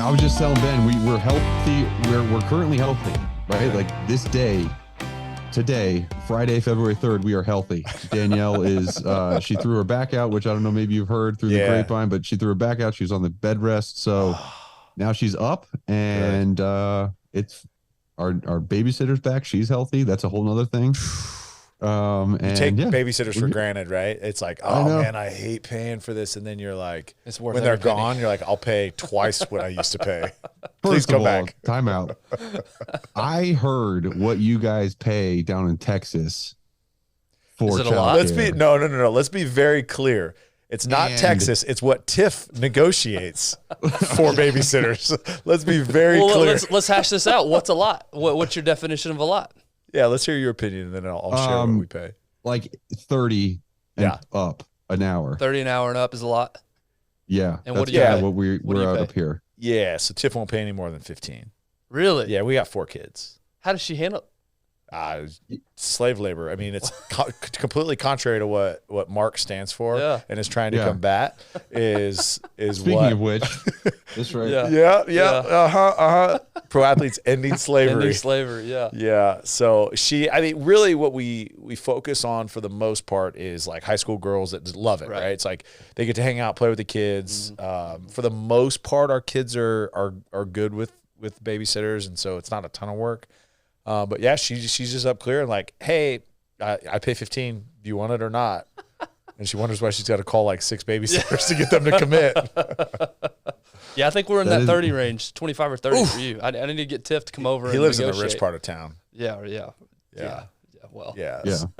I was just telling Ben, we're healthy. We're currently healthy, right? Like this day, today, Friday, February 3rd, we are healthy. Danielle is, she threw her back out, which I don't know, maybe you've heard through the grapevine, but she threw her back out. She was on the bed rest. So now she's up and it's our babysitter's back. She's healthy. That's a whole nother thing. You take babysitters for granted, right? It's like, oh man, I hate paying for this. And then you're like, it's worth when they're gone, you're like, I'll pay twice what I used to pay. Please come back. Time out. I heard what you guys pay down in Texas for child care. No. Let's be very clear. It's not Texas. It's what TIF negotiates for babysitters. Let's be very clear. Let's hash this out. What's a lot? What's your definition of a lot? Yeah, let's hear your opinion, and then I'll share what we pay. Like 30 and up an hour. 30 an hour and up is a lot. Yeah, and what we're out up here. Yeah, so Tiff won't pay any more than 15. Really? Yeah, we got 4 kids. How does she handle? Slave labor. I mean, it's completely contrary to what Mark stands for and is trying to combat. Is Speaking what? of which, that's right. Yeah. Pro athletes ending slavery. Ending slavery. Yeah. Yeah. So really, what we focus on for the most part is like high school girls that just love it. Right. It's like they get to hang out, play with the kids. For the most part, our kids are good with babysitters, and so it's not a ton of work. But yeah, she's just up clear and like, hey, I pay 15. Do you want it or not? And she wonders why she's got to call like 6 babysitters to get them to commit. Yeah, I think we're in that 30 range, 25 or 30 for you. I need to get Tiff to come over. He lives in the rich part of town. Yeah. Well,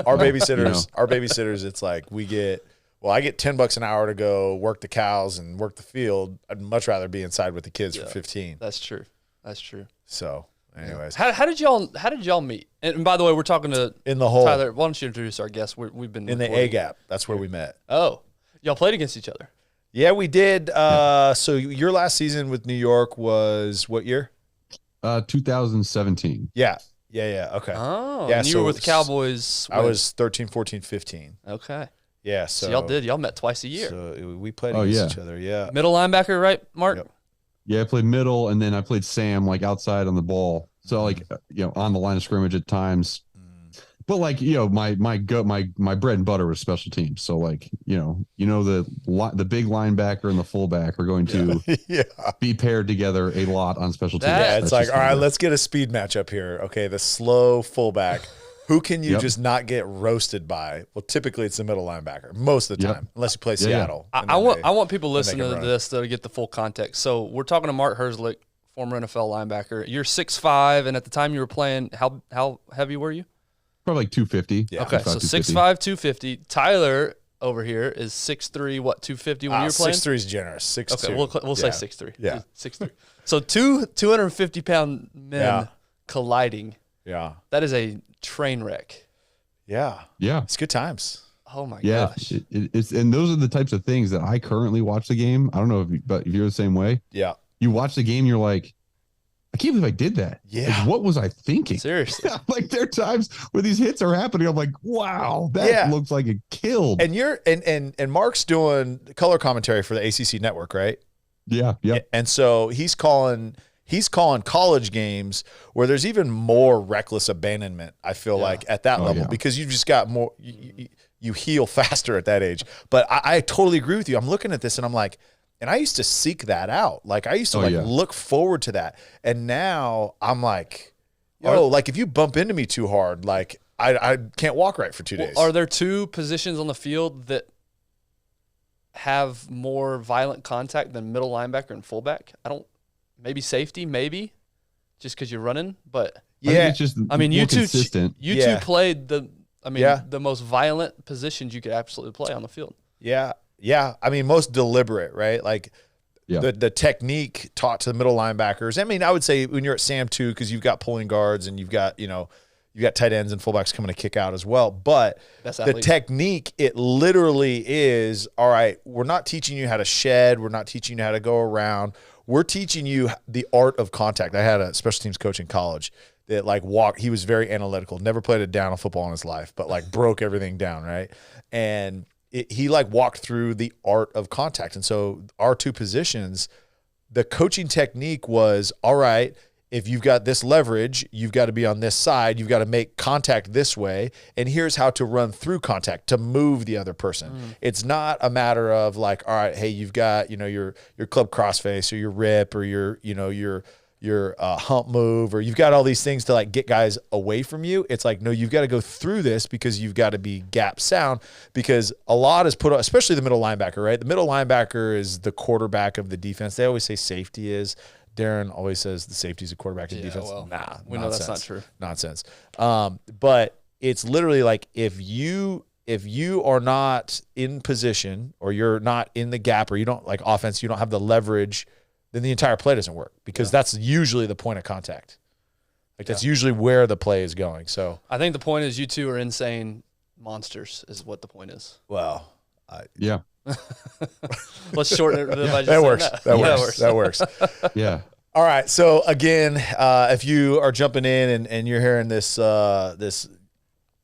our babysitters, it's like I get $10 an hour to go work the cows and work the field. I'd much rather be inside with the kids for 15. That's true. So. Anyways, how did y'all meet? And by the way, we're talking to in the hole. Tyler, why don't you introduce our guest? We've been in the A gap. That's where we met. Oh, y'all played against each other. Yeah, we did. So your last season with New York was what year? 2017. Yeah. Okay. Oh, yeah. And you were with the Cowboys. I was 13, 14, 15. Okay. Yeah. So y'all met twice a year. So we played against each other. Yeah. Middle linebacker, right, Mark? Yep. Yeah, I played middle, and then I played Sam like outside on the ball. So like on the line of scrimmage at times. But like my bread and butter was special teams. So like the big linebacker and the fullback are going to be paired together a lot on special teams. Yeah, it's like all right, let's get a speed matchup here. Okay, the slow fullback. Who can you just not get roasted by? Well, typically it's the middle linebacker most of the time, unless you play Seattle. I want people listening to this to get the full context. So we're talking to Mark Herzlich, former NFL linebacker. You're 6'5", and at the time you were playing, how heavy were you? Probably like 250. Yeah. Okay, so 6'5", 250. Tyler over here is 6'3", 250 when you were playing? 6'3" is generous. 6'2". Okay, we'll say 6'3". Yeah. 6'3". So 250-pound men colliding. Yeah. That is a train wreck. Yeah. It's good times. Oh my gosh. It's and those are the types of things that I currently watch the game. I don't know if you're the same way. Yeah. You watch the game, you're like, I can't believe I did that. Yeah. Like, what was I thinking? Seriously. Like there are times where these hits are happening. I'm like, wow, that looks like it killed. And and Mark's doing color commentary for the ACC network, right? Yeah. And so he's calling college games where there's even more reckless abandonment, I feel like, at that level, because you've just got more, you heal faster at that age. But I totally agree with you. I'm looking at this and I'm like, and I used to seek that out. Like I used to look forward to that. And now I'm like, like if you bump into me too hard, like I can't walk right for 2 days. Are there 2 positions on the field that have more violent contact than middle linebacker and fullback? Maybe safety, maybe, just because you're running. But it's just you two, consistent. You two played the most violent positions you could absolutely play on the field. Yeah. I mean, most deliberate, right? Like the technique taught to the middle linebackers. I mean, I would say when you're at Sam too, because you've got pulling guards and you've got tight ends and fullbacks coming to kick out as well. But the technique, it literally is, all right, we're not teaching you how to shed. We're not teaching you how to go around. We're teaching you the art of contact. I had a special teams coach in college that he was very analytical, never played a down of football in his life, but like broke everything down, right? And he walked through the art of contact. And so our 2 positions, the coaching technique was, all right, if you've got this leverage, you've got to be on this side. You've got to make contact this way. And here's how to run through contact to move the other person. It's not a matter of like, all right, hey, you've got, your club crossface or your rip or your hump move, or you've got all these things to like get guys away from you. It's like, no, you've got to go through this because you've got to be gap sound, because a lot is put on, especially the middle linebacker, right? The middle linebacker is the quarterback of the defense. They always say safety is. Darren always says the safety is a quarterback in defense. Well, nah, we know that's not true. Nonsense. But it's literally like if you are not in position, or you're not in the gap, or you don't like offense, you don't have the leverage, then the entire play doesn't work, because that's usually the point of contact. Like that's usually where the play is going. So I think the point is you two are insane monsters is what the point is. Well, yeah. Let's shorten it. That works. That works. Yeah. All right. So again, if you are jumping in and you're hearing this this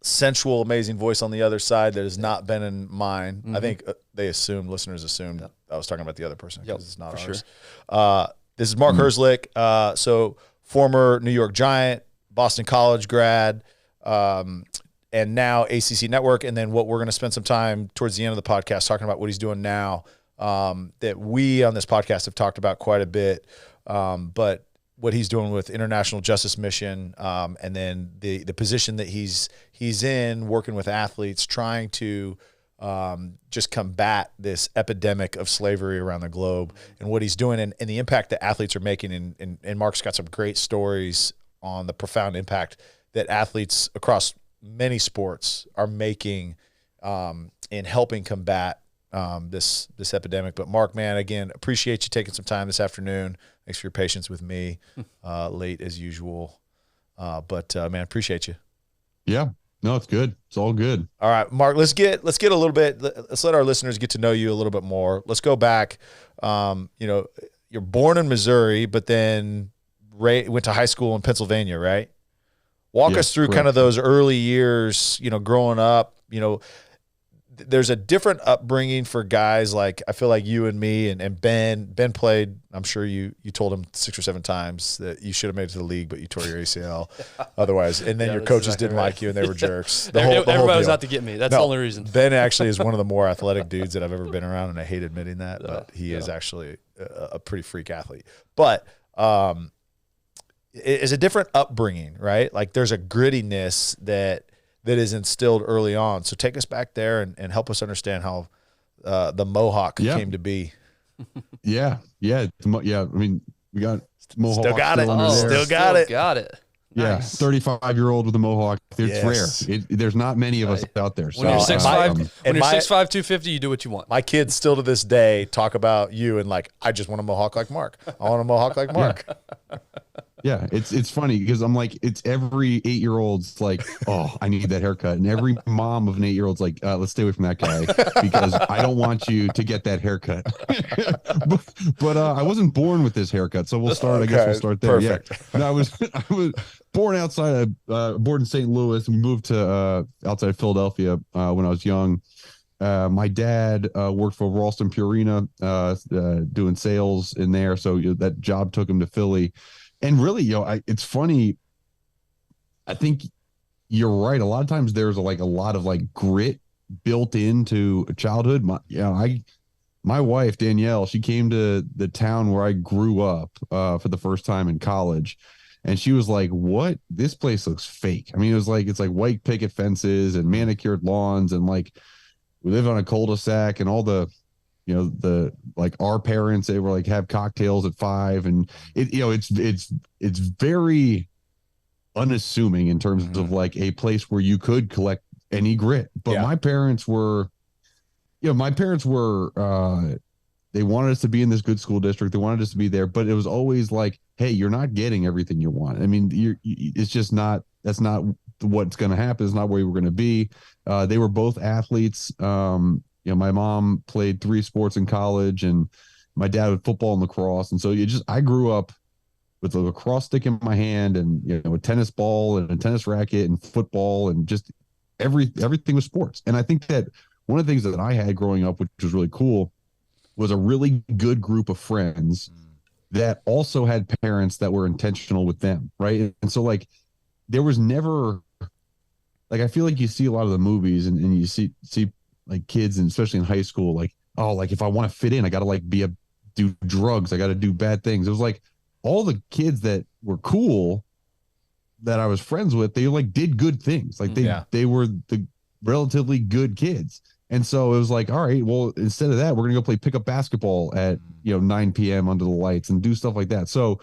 sensual, amazing voice on the other side that has not been in mine, I think listeners assumed I was talking about the other person, because it's not ours. Sure. This is Mark Herzlich. So former New York Giant, Boston College grad, and now ACC Network. And then what we're going to spend some time towards the end of the podcast talking about what he's doing now, that we on this podcast have talked about quite a bit. But what he's doing with International Justice Mission, and then the position that he's in, working with athletes, trying to just combat this epidemic of slavery around the globe, and what he's doing and the impact that athletes are making. And Mark's got some great stories on the profound impact that athletes across many sports are making in helping combat this epidemic. But Mark, man, again, appreciate you taking some time this afternoon. Thanks for your patience with me, late as usual. But man, appreciate you. Yeah, no, it's good. It's all good. All right, Mark, let's get a little bit. Let's let our listeners get to know you a little bit more. Let's go back. You're born in Missouri, but then went to high school in Pennsylvania, right? Walk us through kind of those early years, growing up. There's a different upbringing for guys like, I feel like you and me and Ben. Ben played, I'm sure you told him 6 or 7 times that you should have made it to the league, but you tore your ACL otherwise. And then your coaches didn't like you and they were jerks. Everybody was out to get me. That's the only reason. Ben actually is one of the more athletic dudes that I've ever been around, and I hate admitting that, but he is actually a pretty freak athlete. But it's a different upbringing, right? Like there's a grittiness that is instilled early on. So take us back there and help us understand how the Mohawk came to be. Yeah. I mean, we got Mohawk. Still got it. Still got it. Yeah, Nice. 35-year-old with a Mohawk. It's rare. There's not many of us out there. When you're 6'5", 250, you do what you want. My kids still to this day talk about you and like, I just want a Mohawk like Mark. I want a Mohawk like Mark. Yeah, it's funny because I'm like, it's every 8-year-old's like, oh, I need that haircut. And every mom of an 8-year-old's like, let's stay away from that guy because I don't want you to get that haircut. but I wasn't born with this haircut. So we'll start, I guess we'll start there. Perfect. Yeah. No, I was born outside of, born in St. Louis, and we moved to outside Philadelphia when I was young. My dad worked for Ralston Purina doing sales in there. So that job took him to Philly. And really, it's funny. I think you're right. A lot of times there's a lot of grit built into childhood. My wife, Danielle, she came to the town where I grew up for the first time in college. And she was like, what? This place looks fake. I mean, it's like white picket fences and manicured lawns. And we live on a cul-de-sac and all the, our parents, they were have cocktails at 5, and it's very unassuming in terms of a place where you could collect any grit. But my parents were, they wanted us to be in this good school district. They wanted us to be there, but it was always hey, you're not getting everything you want. I mean, it's just not, that's not what's going to happen. It's not where we're going to be. They were both athletes. My mom played 3 sports in college, and my dad with football and lacrosse. And so I grew up with a lacrosse stick in my hand and, a tennis ball and a tennis racket and football and just everything was sports. And I think that one of the things that I had growing up, which was really cool, was a really good group of friends that also had parents that were intentional with them, right? And so like there was never like, I feel like you see a lot of the movies and you see like kids, and especially in high school, like, oh, like if I want to fit in, I got to like do drugs. I got to do bad things. It was like all the kids that were cool that I was friends with, they like did good things. Like they were the relatively good kids. And so it was like, all right, well, instead of that, we're going to go play pickup basketball at, 9 p.m. under the lights and do stuff like that. So,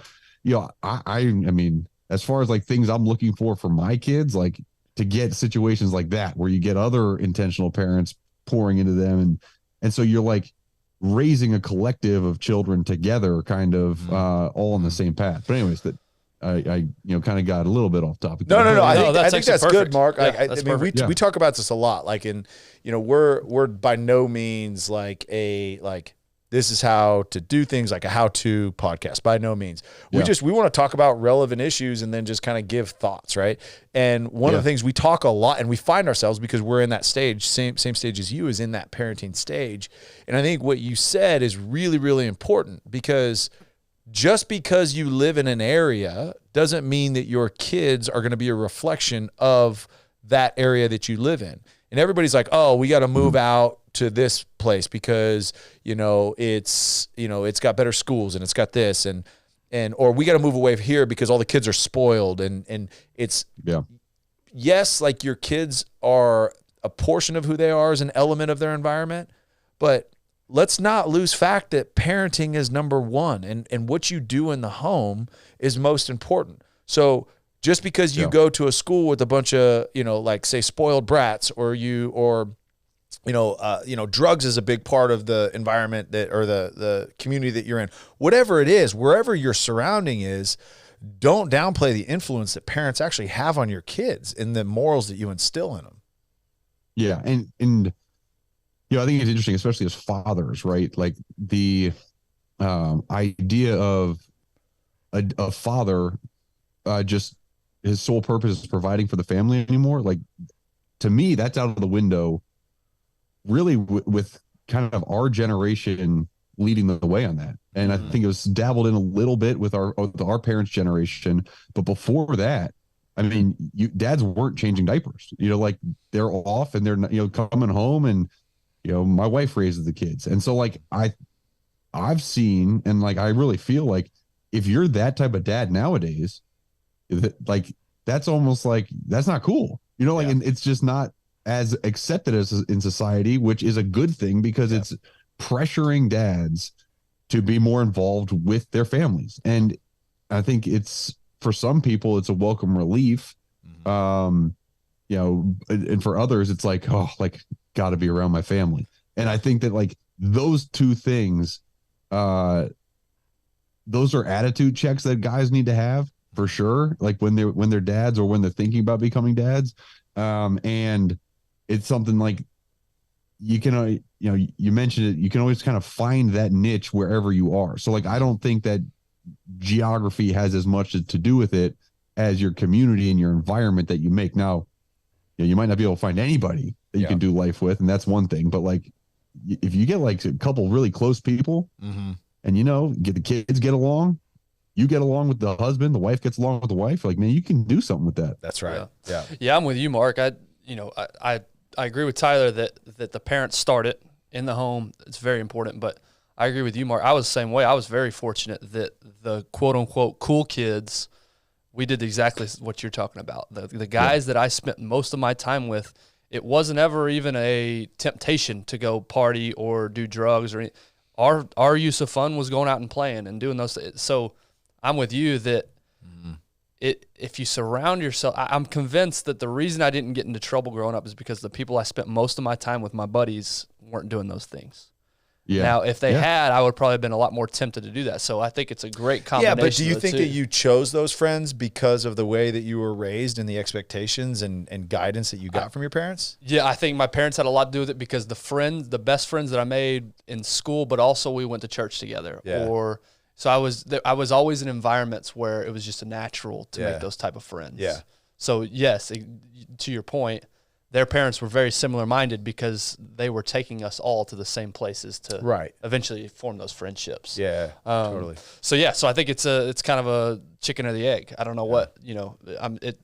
I mean, as far as like things I'm looking for my kids, like to get situations like that, where you get other intentional parents pouring into them. And so you're like raising a collective of children together, kind of all on the same path. But anyways, that I kind of got a little bit off topic. No. I think that's good, Mark. Yeah, I mean, we talk about this a lot. Like we're by no means like this is how to do things, like a how-to podcast. By no means. We want to talk about relevant issues and then just kind of give thoughts, right? And one of the things we talk a lot, and we find ourselves, because we're in that stage, same stage as you, is in that parenting stage. And I think what you said is really, really important, because just because you live in an area doesn't mean that your kids are going to be a reflection of that area that you live in. And everybody's like, oh, we got to move out to this place because, it's got better schools and it's got this or we got to move away here because all the kids are spoiled. And it's, yes, like your kids are a portion of who they are as an element of their environment, but let's not lose fact that parenting is number one, and what you do in the home is most important. So just because you go to a school with a bunch of, like say spoiled brats, or drugs is a big part of the environment or the community that you're in, whatever it is, wherever your surrounding is, don't downplay the influence that parents actually have on your kids and the morals that you instill in them. Yeah. And I think it's interesting, especially as fathers, right? Like the idea of a father just his sole purpose is providing for the family anymore. Like, to me, that's out of the window, really, with kind of our generation leading the way on that. And I think it was dabbled in a little bit with our parents' generation. But before that, I mean, dads weren't changing diapers, like they're off and they're, coming home, and, my wife raises the kids. And so like I've seen, and like, I really feel like if you're that type of dad nowadays, like that's almost like, that's not cool, and it's just not as accepted as in society, which is a good thing, because it's pressuring dads to be more involved with their families. And I think for some people, it's a welcome relief. And for others, it's like, oh, like, got to be around my family. And I think that like those two things, those are attitude checks that guys need to have, for sure. Like when they're dads, or when they're thinking about becoming dads. And it's something like you can, you mentioned it, you can always kind of find that niche wherever you are. So like, I don't think that geography has as much to do with it as your community and your environment that you make. Now, you might not be able to find anybody that you can do life with, and that's one thing. But like, if you get like a couple really close people, and get the kids get along, you get along with the husband, the wife gets along with the wife, like, man, you can do something with that. That's right. Yeah, I'm with you, Mark. I agree with Tyler that the parents start it in the home. It's very important. But I agree with you, Mark. I was the same way. I was very fortunate that the quote unquote cool kids, we did exactly what you're talking about. The guys that I spent most of my time with, it wasn't ever even a temptation to go party or do drugs or anything. Our use of fun was going out and playing and doing those things. So I'm with you that if you surround yourself, I'm convinced that the reason I didn't get into trouble growing up is because the people I spent most of my time with, my buddies, weren't doing those things. Yeah. Now, if they had, I would probably have been a lot more tempted to do that. So I think it's a great combination. Yeah, but do you think that you chose those friends because of the way that you were raised and the expectations and guidance that you got from your parents? Yeah, I think my parents had a lot to do with it, because the best friends that I made in school, but also we went to church together. Yeah. So I was always in environments where it was just a natural to make those type of friends. Yeah. So yes, to your point, their parents were very similar minded because they were taking us all to the same places to eventually form those friendships. Yeah, totally. So I think it's kind of a chicken or the egg. I don't know what,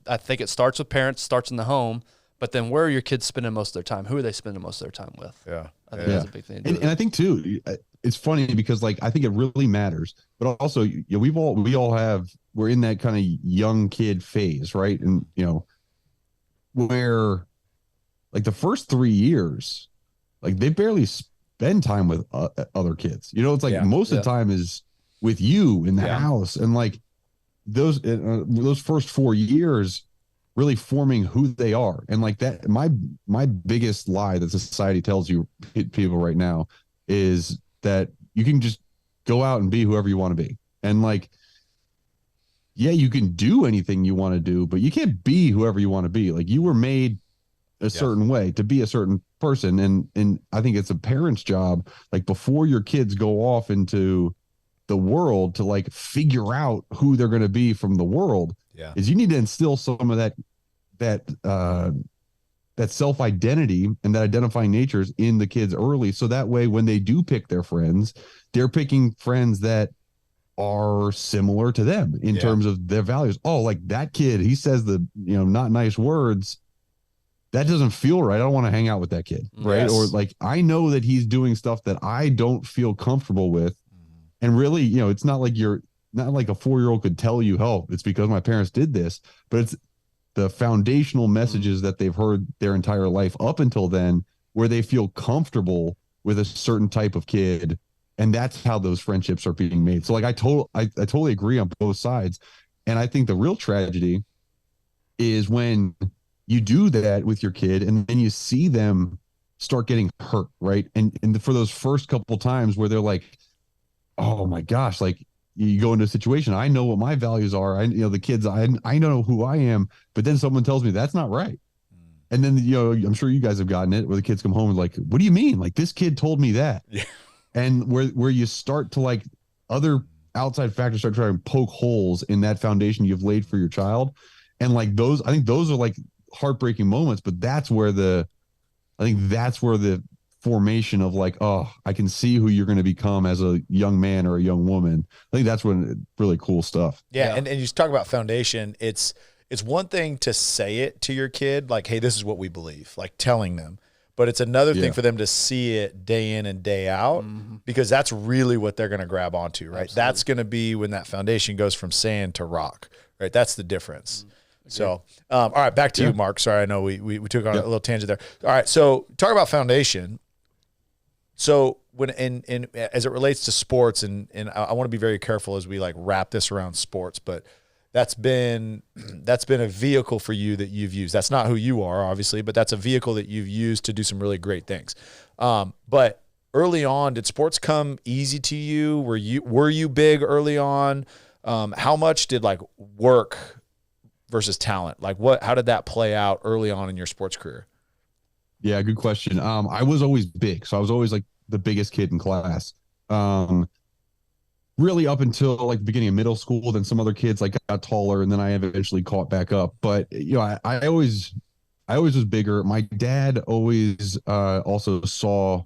I think it starts with parents, starts in the home, but then where are your kids spending most of their time? Who are they spending most of their time with? Yeah. I think that's a big thing. And I think too, it's funny because like, I think it really matters, but also, we're in that kind of young kid phase, right? And, where like the first 3 years, like they barely spend time with other kids. It's like most of the time is with you in the house, and like those first 4 years really forming who they are. And like that, my biggest lie that society tells you people right now is that you can just go out and be whoever you want to be. And like, yeah, you can do anything you want to do, but you can't be whoever you want to be. Like, you were made a certain way to be a certain person. And I think it's a parent's job, like before your kids go off into the world, to like figure out who they're going to be from the world, is you need to instill some of that self-identity and that identifying natures in the kids early. So that way, when they do pick their friends, they're picking friends that are similar to them in terms of their values. Oh, like that kid, he says the, not nice words. That doesn't feel right. I don't want to hang out with that kid. Right. Or like, I know that he's doing stuff that I don't feel comfortable with. And really, it's not like not like a 4-year-old could tell you, oh, it's because my parents did this, but it's the foundational messages that they've heard their entire life up until then, where they feel comfortable with a certain type of kid. And that's how those friendships are being made. So like, I totally agree on both sides. And I think the real tragedy is when you do that with your kid and then you see them start getting hurt. Right. And for those first couple times where they're like, oh my gosh, like you go into a situation, I know what my values are. The kids, I know who I am, but then someone tells me that's not right. And then, I'm sure you guys have gotten it where the kids come home and like, what do you mean? Like, this kid told me that. Yeah. And where you start to like other outside factors start trying to poke holes in that foundation you've laid for your child. And like I think those are like heartbreaking moments, but that's where the formation of like, oh, I can see who you're going to become as a young man or a young woman. I think that's when really cool stuff. Yeah. And you talk about foundation. It's one thing to say it to your kid, like, hey, this is what we believe, like telling them. But it's another thing for them to see it day in and day out, because that's really what they're going to grab onto, right? Absolutely. That's going to be when that foundation goes from sand to rock, right? That's the difference. So, all right, back to you, Mark. Sorry, I know we took on a little tangent there. All right, so talk about foundation. So when as it relates to sports, and I want to be very careful as we like wrap this around sports, but that's been a vehicle for you that you've used. That's not who you are, obviously, but that's a vehicle that you've used to do some really great things. But early on, did sports come easy to you? Were you big early on? How much did like work versus talent? Like how did that play out early on in your sports career? Yeah, good question. I was always big. So I was always like the biggest kid in class. Really up until like the beginning of middle school, then some other kids like got taller, and then I eventually caught back up. But I always was bigger. My dad always also saw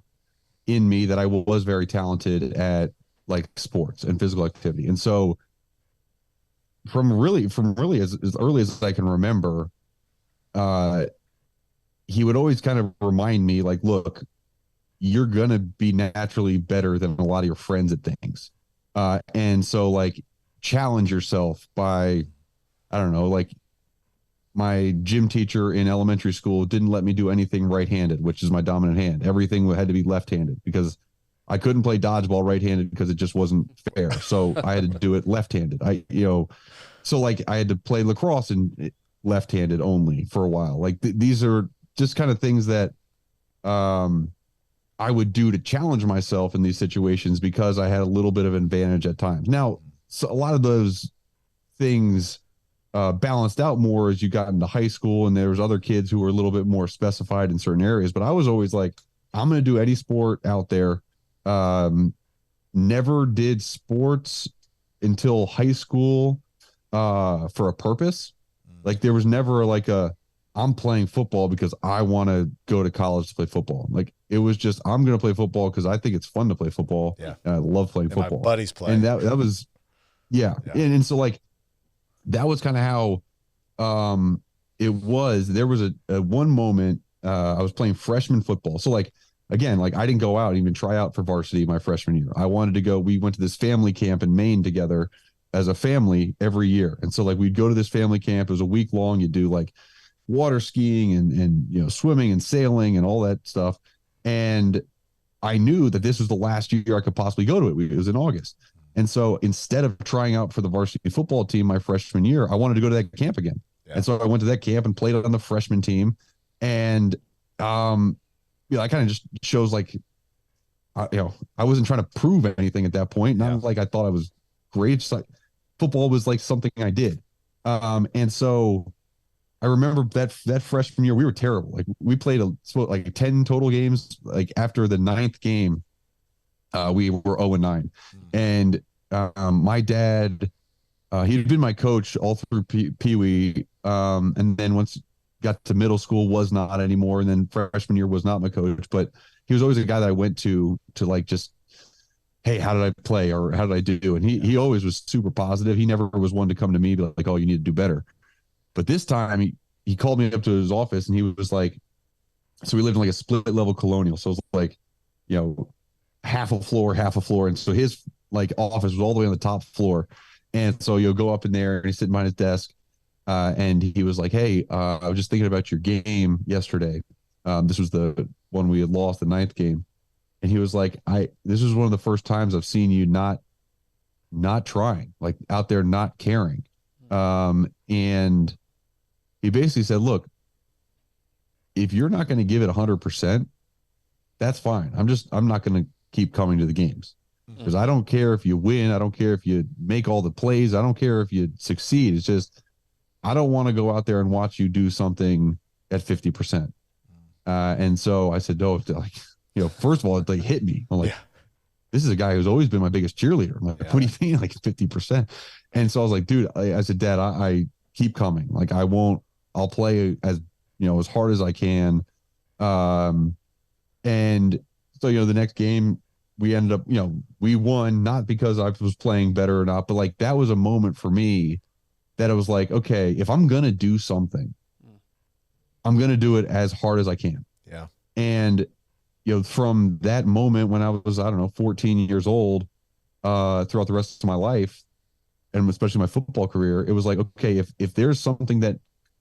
in me that I was very talented at like sports and physical activity. And so from really as early as I can remember, he would always kind of remind me like, look, you're going to be naturally better than a lot of your friends at things. And so like challenge yourself by, I don't know, like my gym teacher in elementary school didn't let me do anything right-handed, which is my dominant hand. Everything had to be left-handed because I couldn't play dodgeball right-handed because it just wasn't fair. So I had to do it left-handed. So like I had to play lacrosse and left-handed only for a while. Like these are just kind of things that, I would do to challenge myself in these situations because I had a little bit of advantage at times. Now, so a lot of those things balanced out more as you got into high school, and there was other kids who were a little bit more specified in certain areas. But I was always like, I'm going to do any sport out there. Never did sports until high school for a purpose. Like there was never like I'm playing football because I want to go to college to play football. Like it was just, I'm going to play football because I think it's fun to play football. Yeah. And I love playing football. My buddies play. And that was, yeah. And so like, that was kind of how it was. There was a one moment I was playing freshman football. So like, again, like I didn't go out and even try out for varsity my freshman year. I wanted to go. We went to this family camp in Maine together as a family every year. And so like we'd go to this family camp. It was a week long. You'd do like water skiing and swimming and sailing and all that stuff. And I knew that this was the last year I could possibly go to it. It was in August. And so instead of trying out for the varsity football team my freshman year, I wanted to go to that camp again. Yeah. And so I went to that camp and played on the freshman team. And, I kind of just shows like, I wasn't trying to prove anything at that point. Not like I thought I was great. Just like football was like something I did. And so I remember that freshman year, we were terrible. Like we played like 10 total games. Like after the 9th game, we were 0-9. And my dad, he'd been my coach all through Pee-wee. And then once got to middle school was not anymore. And then freshman year was not my coach, but he was always a guy that I went to like, just, hey, how did I play? Or how did I do? And he always was super positive. He never was one to come to me, be like, oh, you need to do better. But this time he called me up to his office and he was like, so we lived in like a split level colonial. So it was like, half a floor. And so his like office was all the way on the top floor. And so you'll go up in there and he's sitting behind his desk. And he was like, hey, I was just thinking about your game yesterday. This was the one we had lost, the 9th game. And he was like, this is one of the first times I've seen you not trying, like out there, not caring. And he basically said, look, if you're not going to give it 100%, that's fine. I'm not going to keep coming to the games because I don't care if you win. I don't care if you make all the plays. I don't care if you succeed. It's just, I don't want to go out there and watch you do something at 50%. And so I said, no, like, first of all, it like hit me. I'm like, this is a guy who's always been my biggest cheerleader. I'm like, what do you mean? Like 50%. And so I was like, dude, I said, Dad, I keep coming. Like I'll play as hard as I can. And so, the next game we ended up, we won, not because I was playing better or not, but like, that was a moment for me that I was like, okay, if I'm going to do something, I'm going to do it as hard as I can. Yeah. And, from that moment when I was, 14 years old, throughout the rest of my life, and especially my football career, it was like, okay, if there's something that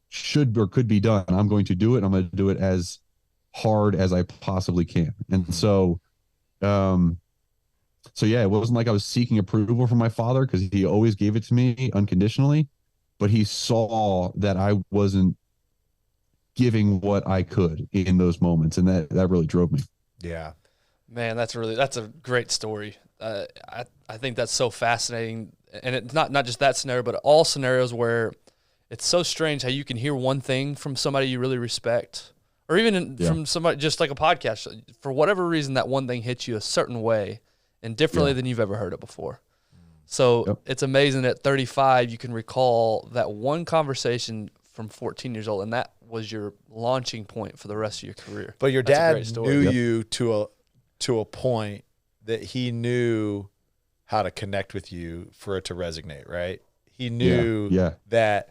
should or could be done, I'm going to do it. I'm going to do it as hard as I possibly can. And so yeah, it wasn't like I was seeking approval from my father because he always gave it to me unconditionally, but he saw that I wasn't giving what I could in those moments. And that really drove me. Yeah, man, that's a great story. I think that's so fascinating. And it's not just that scenario, but all scenarios where it's so strange how you can hear one thing from somebody you really respect, or even from somebody just like a podcast. For whatever reason, that one thing hits you a certain way and differently than you've ever heard it before. So it's amazing at 35 you can recall that one conversation from 14 years old, and that was your launching point for the rest of your career. But your dad knew you to a point that he knew how to connect with you for it to resonate, right? He knew that,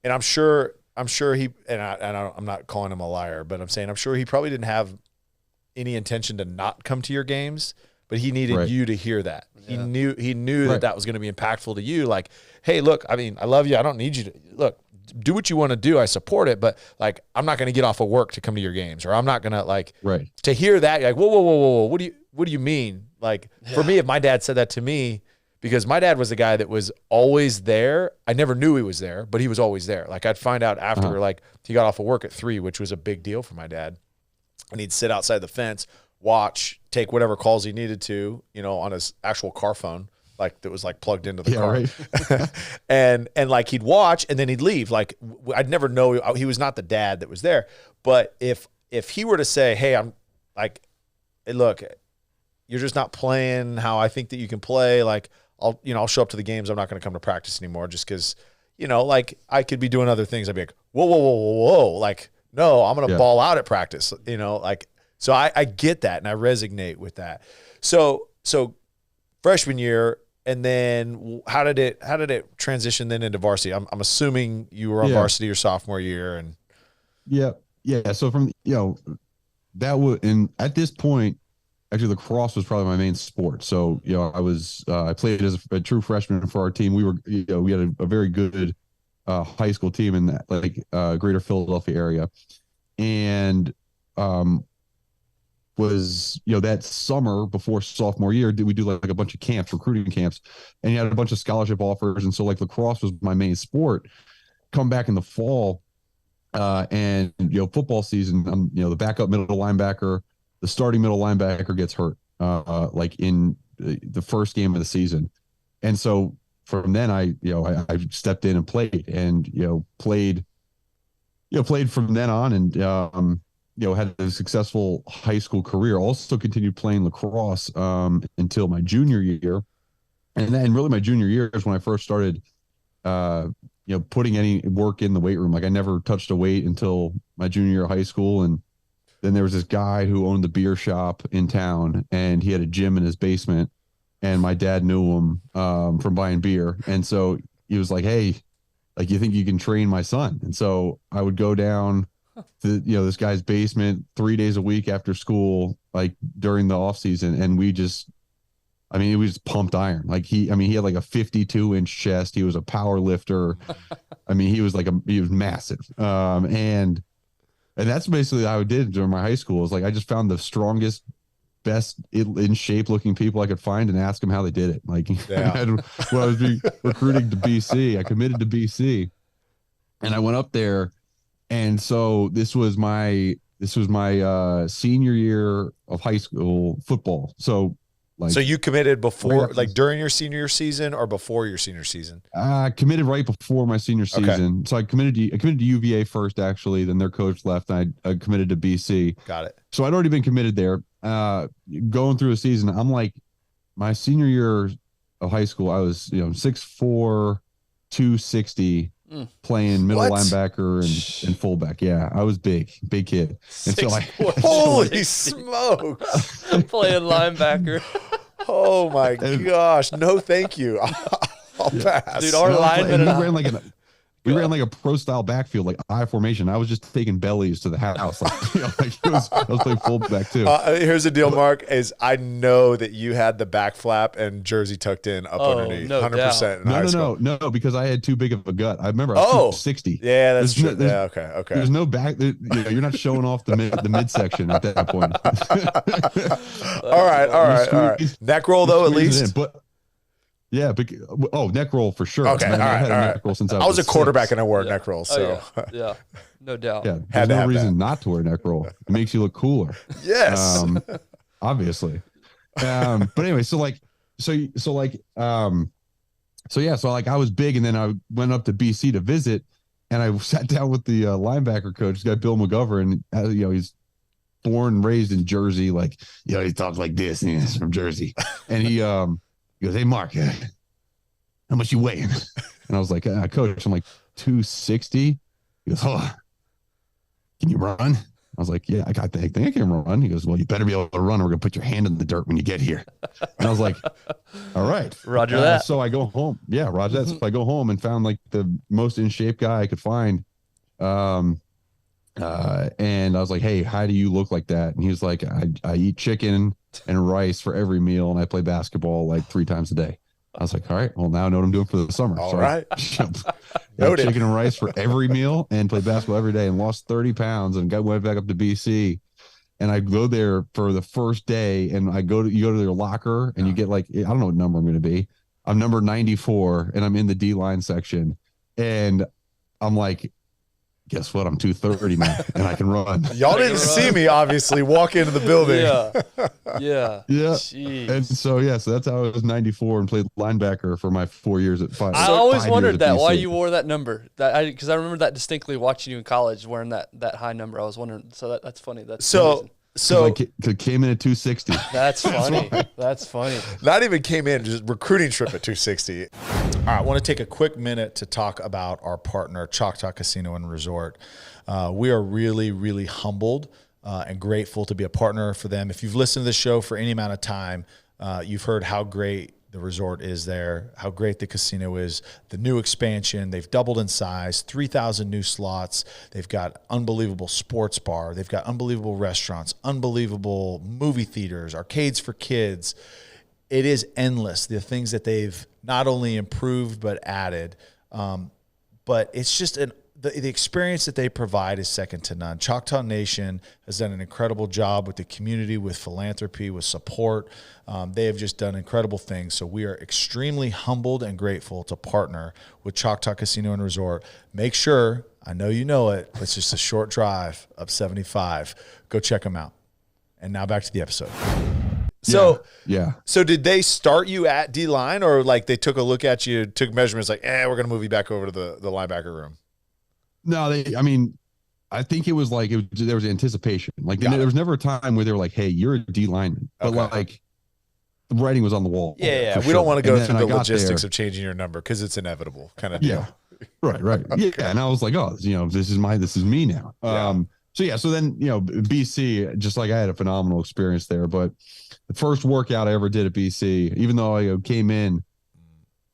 and I'm sure he, I'm not calling him a liar, but I'm saying I'm sure he probably didn't have any intention to not come to your games, but he needed you to hear that. He knew that was going to be impactful to you. Like, hey, look, I mean, I love you. I don't need you to look. Do what you want to do. I support it, but like, I'm not going to get off of work to come to your games, or I'm not going to like to hear that. Like, whoa. What do you mean? Like for me, if my dad said that to me, because my dad was the guy that was always there. I never knew he was there, but he was always there. Like I'd find out after, like he got off of work at 3, which was a big deal for my dad. And he'd sit outside the fence, watch, take whatever calls he needed to, on his actual car phone. Like that was like plugged into the car. Right. and like he'd watch and then he'd leave. Like I'd never know he was not the dad that was there. But if he were to say, hey, I'm like, hey, look, you're just not playing how I think that you can play. Like I'll show up to the games. I'm not going to come to practice anymore just because, you know, like I could be doing other things. I'd be like, whoa, whoa, whoa, whoa, whoa. Like, no, I'm going to ball out at practice, you know, like, so I get that and I resonate with that. So freshman year, and then how did it transition then into varsity? I'm assuming you were on varsity your sophomore year, and yeah. So from that was, and at this point, actually lacrosse was probably my main sport. So I played as a true freshman for our team. We were we had a very good high school team in that greater Philadelphia area, and was that summer before sophomore year we do like a bunch of camps, recruiting camps, and you had a bunch of scholarship offers, and so like lacrosse was my main sport. Come back in the fall, and football season, I'm the backup middle linebacker, the starting middle linebacker gets hurt like in the first game of the season, and so from then I stepped in and played, and played from then on, and had a successful high school career. Also continued playing lacrosse until my junior year. And then really my junior year is when I first started, putting any work in the weight room. Like I never touched a weight until my junior year of high school. And then there was this guy who owned the beer shop in town, and he had a gym in his basement, and my dad knew him from buying beer. And so he was like, hey, like, you think you can train my son? And so I would go down to this guy's basement 3 days a week after school, like during the off season, and it was pumped iron. Like he had like a 52-inch chest. He was a power lifter. He was massive. And that's basically how I did during my high school. Is like I just found the strongest, best in shape looking people I could find and ask them how they did it. Like when I was being recruited to BC, I committed to BC, and I went up there. And so this was my senior year of high school football. So you committed before, like during your senior season or before your senior season? I committed right before my senior season. Okay. So I committed to UVA first, actually. Then their coach left, and I committed to BC. Got it. So I'd already been committed there. Going through a season, I'm like, my senior year of high school, I was 6'4", 260. Playing middle linebacker and fullback. Yeah, I was big kid. And so holy smokes, playing linebacker. Oh my gosh, no, thank you. I'll pass. Dude, our lineman we ran like a pro style backfield, like I formation. I was just taking bellies to the house. I was playing fullback too. Here's the deal, Mark, is I know that you had the back flap and jersey tucked in up underneath, 100%. No, because I had too big of a gut. I remember I was 260. Yeah, that's true. Okay. There's no back. You're not showing off the midsection at that point. All right. Neck roll though, at least. Yeah, neck roll for sure. Okay, I've had a neck roll since I was a quarterback 6. and I wore a neck roll, so yeah, no doubt. Yeah, there's no reason not to wear a neck roll. It makes you look cooler. Yes, obviously. But anyway, so I was big, and then I went up to BC to visit, and I sat down with the linebacker coach, this guy Bill McGovern. He's born and raised in Jersey. Like, he talks like this, and he's from Jersey, and he goes, hey, Mark, how much you weighing? And I was like, coach, I'm like 260. He goes, oh, can you run? I was like, yeah, I think I can run. He goes, well, you better be able to run, or we're going to put your hand in the dirt when you get here. And I was like, all right. Roger that. So I go home. Yeah, roger that. So I go home and found like the most in shape guy I could find. And I was like, hey, how do you look like that? And he was like, I eat chicken and rice for every meal, and I play basketball like 3 times a day. I was like, all right, well, now I know what I'm doing for the summer. All right. Noted. Chicken and rice for every meal and play basketball every day, and lost 30 pounds and went back up to BC. And I go there for the first day, and you go to their locker, and you get like, I don't know what number I'm going to be. I'm number 94, and I'm in the D line section, and I'm like, guess what? I'm 230 now, and I can run. Y'all didn't see me, obviously, walk into the building. Yeah. Jeez. And so that's how I was 94 and played linebacker for my 4 years at 5. I always wondered that, why you wore that number. Because I remember that distinctly watching you in college wearing that high number. I was wondering. So that's funny. That's so. So I came in at 260. That's funny. That's funny. Not even came in, just recruiting trip at 260. All right, I want to take a quick minute to talk about our partner, Choctaw Casino and Resort. We are really, really humbled and grateful to be a partner for them. If you've listened to the show for any amount of time, you've heard how great the resort is there, how great the casino is, the new expansion. They've doubled in size, 3,000 new slots. They've got unbelievable sports bar. They've got unbelievable restaurants, unbelievable movie theaters, arcades for kids. It is endless, the things that they've not only improved but added. But it's just the experience that they provide is second to none. Choctaw Nation has done an incredible job with the community, with philanthropy, with support. They have just done incredible things. So we are extremely humbled and grateful to partner with Choctaw Casino and Resort. Make sure, I know you know it, but it's just a short drive up 75. Go check them out. And now back to the episode. So did they start you at D-line, or like they took a look at you, took measurements like, we're going to move you back over to the linebacker room? No, I think it was like there was anticipation. Like there was never a time where they were like, "Hey, you're a D lineman," but like the writing was on the wall. Yeah. We don't want to go through the logistics of changing your number because it's inevitable, kind of deal. Yeah, right. Yeah, and I was like, "Oh, this is me now." So then BC, just like I had a phenomenal experience there. But the first workout I ever did at BC, even though I came in,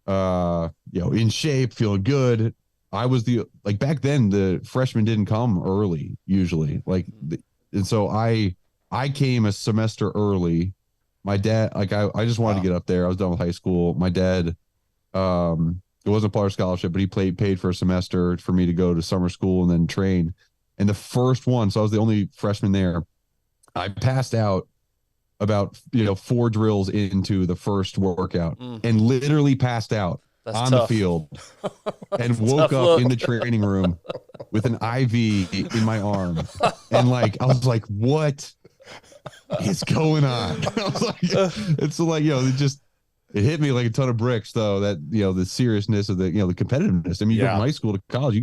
in shape, feeling good. I was back then the freshmen didn't come early usually, and so I came a semester early. My dad, I just wanted to get up there. I was done with high school. My dad, it wasn't part of scholarship, but he paid for a semester for me to go to summer school and then train. And the first one, so I was the only freshman there. I passed out about 4 drills into the first workout and literally passed out. That's on tough. The field and woke up in the training room with an IV in my arm. And I was like, what is going on? I was like, it hit me like a ton of bricks though, that, the seriousness of the competitiveness. I mean, you go from high school to college,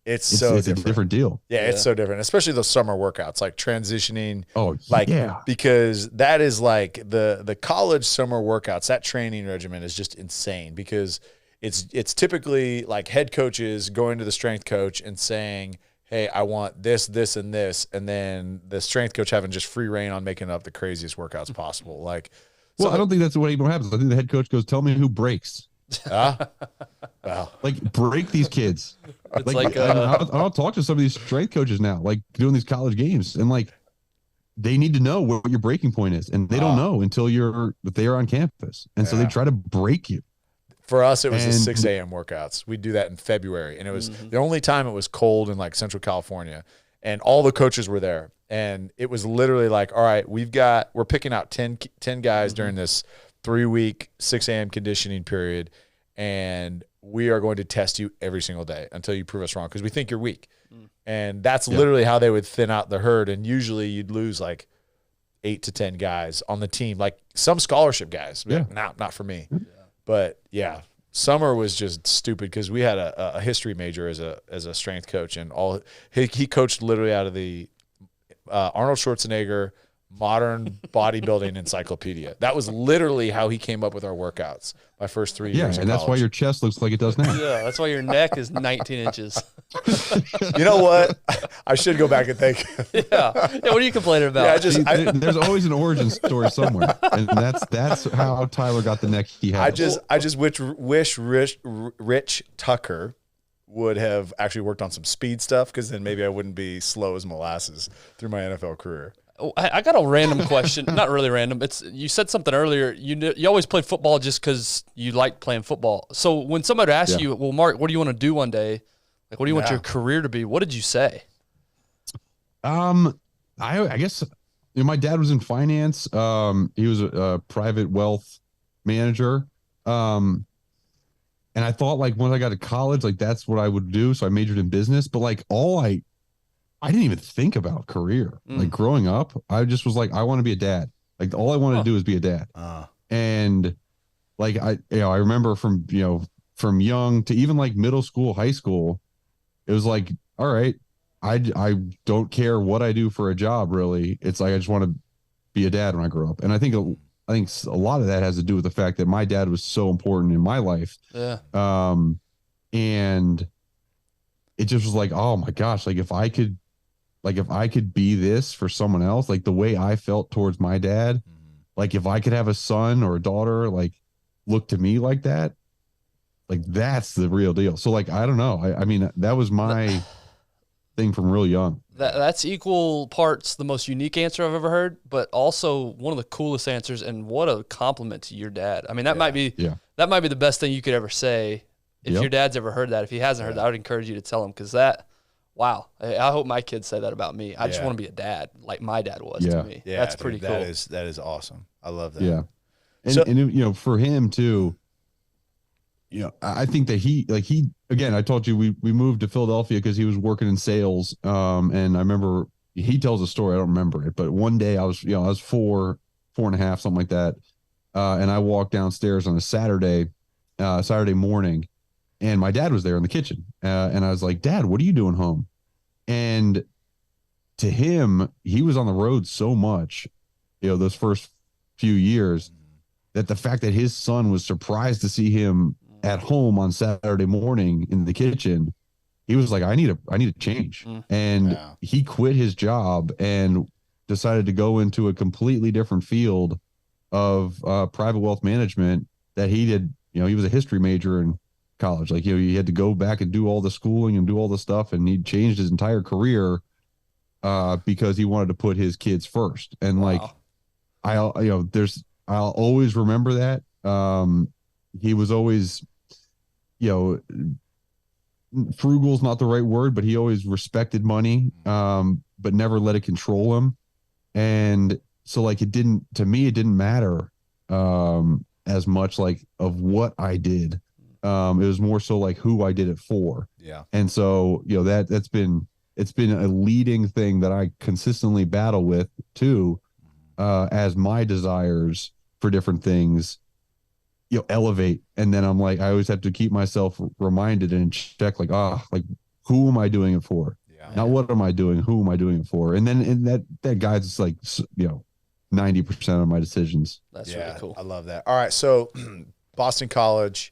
it's a different deal. Yeah, it's so different, especially those summer workouts, like transitioning. Because that is like the college summer workouts. That training regimen is just insane because it's typically like head coaches going to the strength coach and saying, "Hey, I want this, this, and this," and then the strength coach having just free reign on making up the craziest workouts possible. I don't think that's what even happens. I think the head coach goes, "Tell me who breaks." Wow. Break these kids. I'll talk to some of these strength coaches now, doing these college games, and they need to know what your breaking point is, and they don't know until they're on campus, and so they try to break you. For us, it was the 6 a.m. workouts. We do that in February, and it was the only time it was cold in Central California, and all the coaches were there, and it was literally like, all right, we're picking out 10 guys during this 3-week 6 a.m. conditioning period, and we are going to test you every single day until you prove us wrong because we think you're weak. And that's literally how they would thin out the herd. And usually you'd lose 8 to 10 guys on the team, some scholarship guys. Not for me. But summer was just stupid because we had a history major as a strength coach, and he coached literally out of the Arnold Schwarzenegger modern bodybuilding encyclopedia. That was literally how he came up with our workouts my first 3 years. Yeah, and that's why your chest looks like it does now. Yeah, that's why your neck is 19 inches. You know what? I should go back and think. Yeah, what are you complaining about? There's always an origin story somewhere, and that's how Tyler got the neck he has. I just wish Rich Tucker would have actually worked on some speed stuff, because then maybe I wouldn't be slow as molasses through my NFL career. I got a random question. Not really random. You said something earlier. You always played football just because you liked playing football. So when somebody asked you, well, Mark, what do you want to do one day? What do you want your career to be? What did you say? I guess my dad was in finance. He was a private wealth manager. And I thought when I got to college, that's what I would do. So I majored in business, but I didn't even think about career. Growing up, I just was I want to be a dad. All I wanted to do is be a dad. And I remember from young to even middle school, high school, it was all right, I don't care what I do for a job, really. It's like I just want to be a dad when I grow up. And I think a lot of that has to do with the fact that my dad was so important in my life. Yeah. And it just was like, oh my gosh, like if I could be this for someone else, like the way I felt towards my dad, like if I could have a son or a daughter, like look to me like that, like that's the real deal. So like, I don't know. I mean, that was my thing from real young. That's equal parts the most unique answer I've ever heard, but also one of the coolest answers, and what a compliment to your dad. I mean, that might be the best thing you could ever say. If your dad's ever heard that, if he hasn't heard that, I would encourage you to tell him, because wow. I hope my kids say that about me. I just want to be a dad like my dad was to me. Yeah, that's pretty cool. That is awesome. I love that. Yeah. And for him too, I think that he, again, I told you, we moved to Philadelphia because he was working in sales. And I remember he tells a story. I don't remember it, but one day I was 4.5, something like that. And I walked downstairs on a Saturday morning, and my dad was there in the kitchen. And I was like, Dad, what are you doing home? And to him, he was on the road so much, those first few years, that the fact that his son was surprised to see him at home on Saturday morning in the kitchen, he was like, I need a change. And he quit his job and decided to go into a completely different field of private wealth management that he did. He was a history major in college. Like, he had to go back and do all the schooling and do all the stuff. And he changed his entire career because he wanted to put his kids first. And I'll always remember that. He was always, frugal's not the right word, but he always respected money, but never let it control him. And so it didn't matter as much of what I did. It was more so who I did it for. Yeah. And so, it's been a leading thing that I consistently battle with too, as my desires for different things, elevate. And then I'm like, I always have to keep myself reminded and check who am I doing it for? Yeah. Not what am I doing? Who am I doing it for? And then that guides 90% of my decisions. That's really cool. I love that. All right. So Boston College,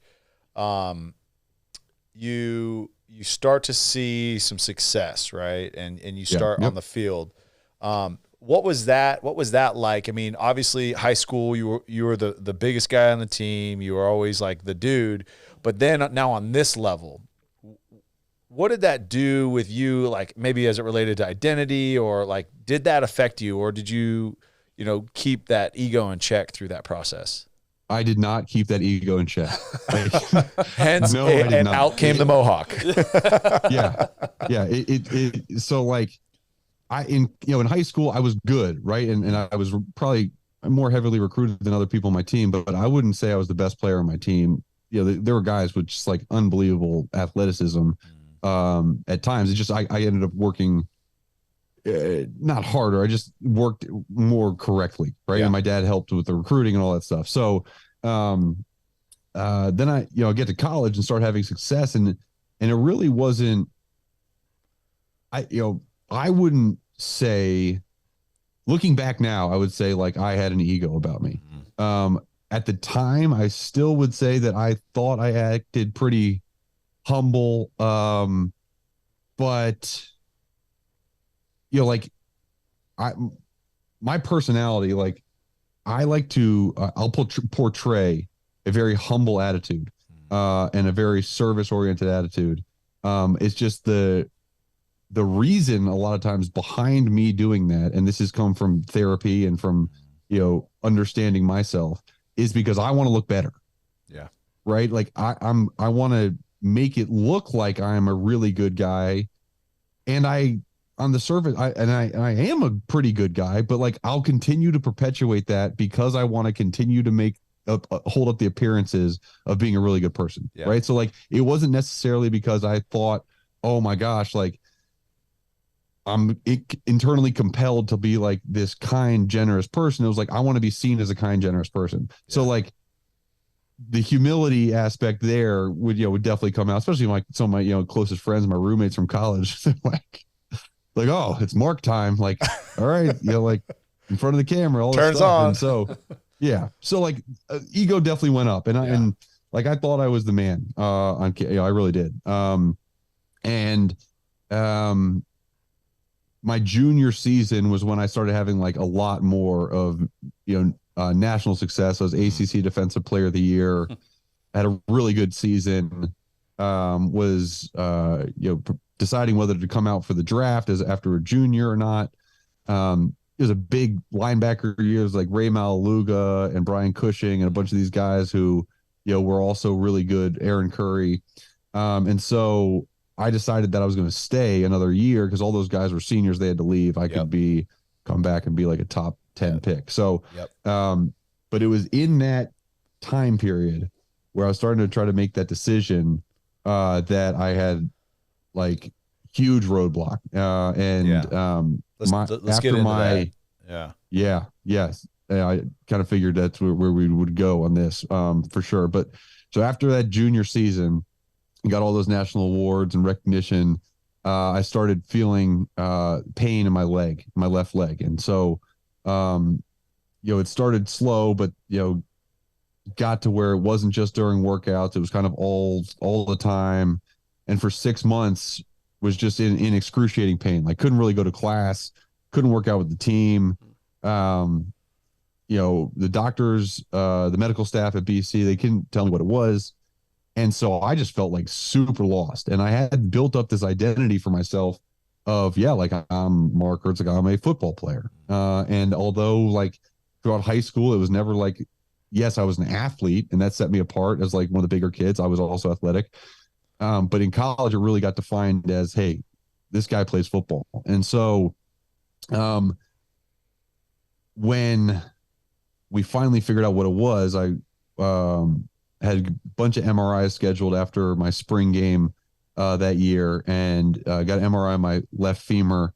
you start to see some success, right? And you start on the field. What was that like? I mean, obviously high school, you were the biggest guy on the team. You were always the dude, but then now on this level, what did that do with you? Maybe as it related to identity, or did that affect you, or did you, keep that ego in check through that process? I did not keep that ego in check. Hence, and out came the Mohawk. Yeah. So in high school, I was good, right? And I was probably more heavily recruited than other people on my team, but I wouldn't say I was the best player on my team. There were guys with just unbelievable athleticism. At times, it's just I ended up working not harder. I just worked more correctly, right? Yeah. And my dad helped with the recruiting and all that stuff. So then I get to college and start having success, and it really wasn't. I wouldn't say, looking back now, I would say I had an ego about me. At the time, I still would say that I thought I acted pretty humble. But my personality, I like to, I'll portray a very humble attitude, and a very service oriented attitude. It's just the reason a lot of times behind me doing that, and this has come from therapy and from, understanding myself, is because I want to look better. Yeah. Right. I want to make it look like I'm a really good guy. And on the surface, I am a pretty good guy, but I'll continue to perpetuate that because I want to continue to hold up the appearances of being a really good person. Yeah. Right. So it wasn't necessarily because I thought, oh my gosh, I'm internally compelled to be this kind, generous person. It was I want to be seen as a kind, generous person. Yeah. So the humility aspect there would definitely come out, especially some of my, closest friends, my roommates from college. like, oh, it's Mark time. Like, all right, like in front of the camera, all turns this stuff. on. And so, yeah. So like ego definitely went up and like, I thought I was the man I really did. And my junior season was when I started having like a lot more of, national success. I was ACC Defensive Player of the Year. I had a really good season. Was deciding whether to come out for the draft as after a junior or not. It was a big linebacker year. It was like Ray Malaluga and Brian Cushing and a bunch of these guys who, were also really good. Aaron Curry. And so I decided that I was going to stay another year because all those guys were seniors. They had to leave. I could come back and be like a top 10 pick. So, but it was in that time period where I was starting to try to make that decision that I had like huge roadblock. Let's get into that. Yes. I kind of figured that's where we would go on this for sure. But so after that junior season, got all those national awards and recognition. I started feeling pain in my left leg. And so, it started slow, but, got to where it wasn't just during workouts. It was kind of all the time. And for 6 months was just in excruciating pain. Like couldn't really go to class, couldn't work out with the team. The doctors, the medical staff at BC, they couldn't tell me what it was. And so I just felt like super lost. And I had built up this identity for myself of, like I'm Mark Herzlich, I'm a football player. And although like throughout high school, it was never like, yes, I was an athlete and that set me apart as like one of the bigger kids. I was also athletic. But in college, it really got defined as, hey, this guy plays football. And so when we finally figured out what it was, I had a bunch of MRIs scheduled after my spring game that year and got an MRI on my left femur.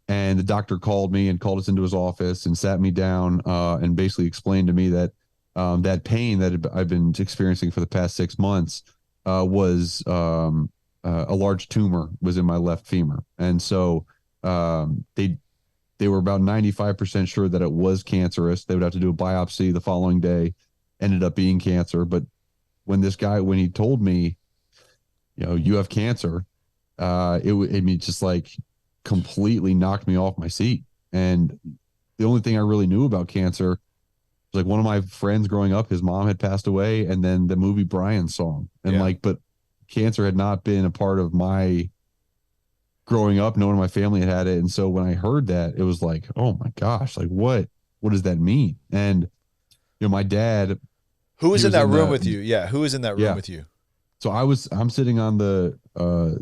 And the doctor called me and called us into his office and sat me down and basically explained to me that that pain that I've been experiencing for the past 6 months was a large tumor was in my left femur. And so they were about 95% sure that it was cancerous. They would have to do a biopsy the following day, ended up being cancer. But when he told me, you have cancer, it just like completely knocked me off my seat. And the only thing I really knew about cancer was like one of my friends growing up, his mom had passed away, and then the movie Brian song. And but cancer had not been a part of my growing up. No one in my family had it. And so when I heard that, it was like, oh my gosh, like what does that mean? And my dad, who was in that room with you? Yeah. Who was in that room with you? So I'm sitting on the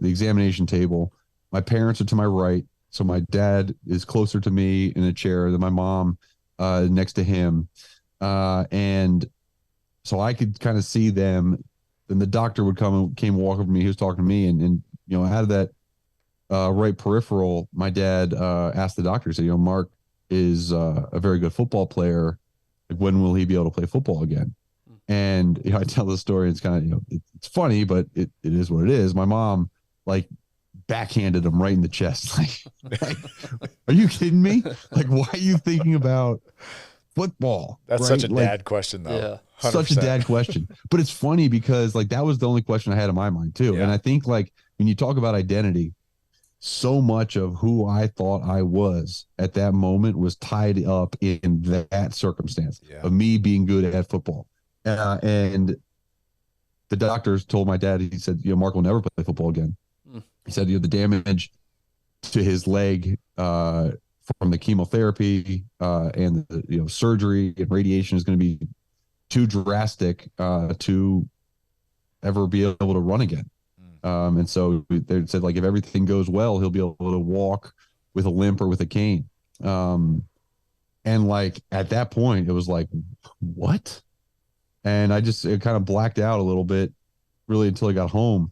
examination table. My parents are to my right. So my dad is closer to me in a chair than my mom next to him. And so I could kind of see them. Then the doctor would came walk over to me. He was talking to me and out of that right peripheral, my dad asked the doctor, he said, Mark is a very good football player. Like, when will he be able to play football again? And I tell the story. It's kind of it's funny, but it is what it is. My mom like backhanded him right in the chest. Like, are you kidding me? Like, why are you thinking about football? That's such a dad question, though. Yeah. 100%. Such a dad question. But it's funny because like that was the only question I had in my mind too. Yeah. And I think like when you talk about identity, so much of who I thought I was at that moment was tied up in that circumstance of me being good at football. And the doctors told my dad, he said, Mark will never play football again. He said, the damage to his leg from the chemotherapy and the surgery and radiation is going to be too drastic to ever be able to run again. And so they said, like, if everything goes well, he'll be able to walk with a limp or with a cane. And like at that point, it was like, what? And it kind of blacked out a little bit, really, until I got home.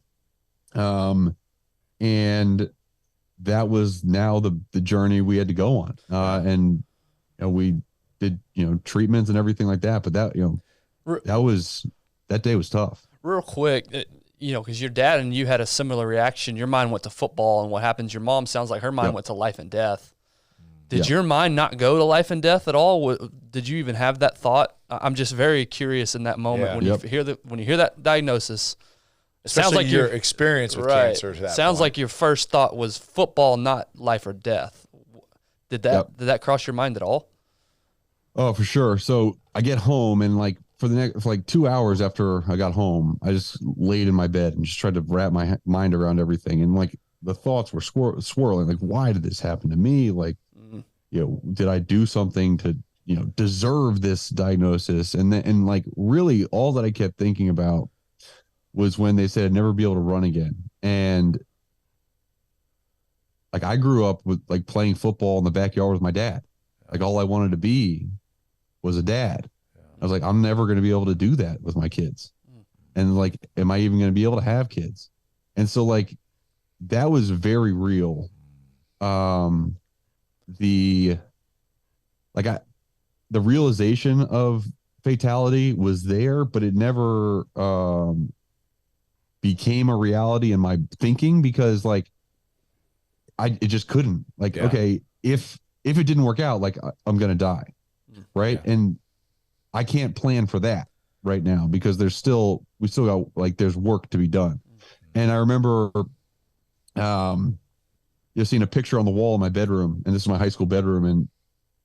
And that was now the journey we had to go on. And we did treatments and everything like that. But that that day was tough. Real quick, you know, because your dad and you had a similar reaction. Your mind went to football and what happens. Your mom sounds like her mind went to life and death. Did your mind not go to life and death at all? Did you even have that thought? I'm just very curious in that moment when you hear that diagnosis. It Especially sounds like your experience with cancer. To that sounds point. like your first thought was football, not life or death. Did that cross your mind at all? Oh, for sure. So I get home and like for 2 hours after I got home, I just laid in my bed and just tried to wrap my mind around everything. And like the thoughts were swirling. Like, why did this happen to me? Like, you know, did I do something to, you know, deserve this diagnosis? And like really all that I kept thinking about was when they said I'd never be able to run again. And like I grew up with like playing football in the backyard with my dad. Like all I wanted to be was a dad. I was like, I'm never going to be able to do that with my kids. And like, am I even going to be able to have kids? And so like, that was very real. The realization of fatality was there, but it never became a reality in my thinking because like it just couldn't like, okay, if it didn't work out, like I'm going to die. Right. Yeah. And I can't plan for that right now because we still got like, there's work to be done. And I remember, you've seen a picture on the wall in my bedroom, and this is my high school bedroom. And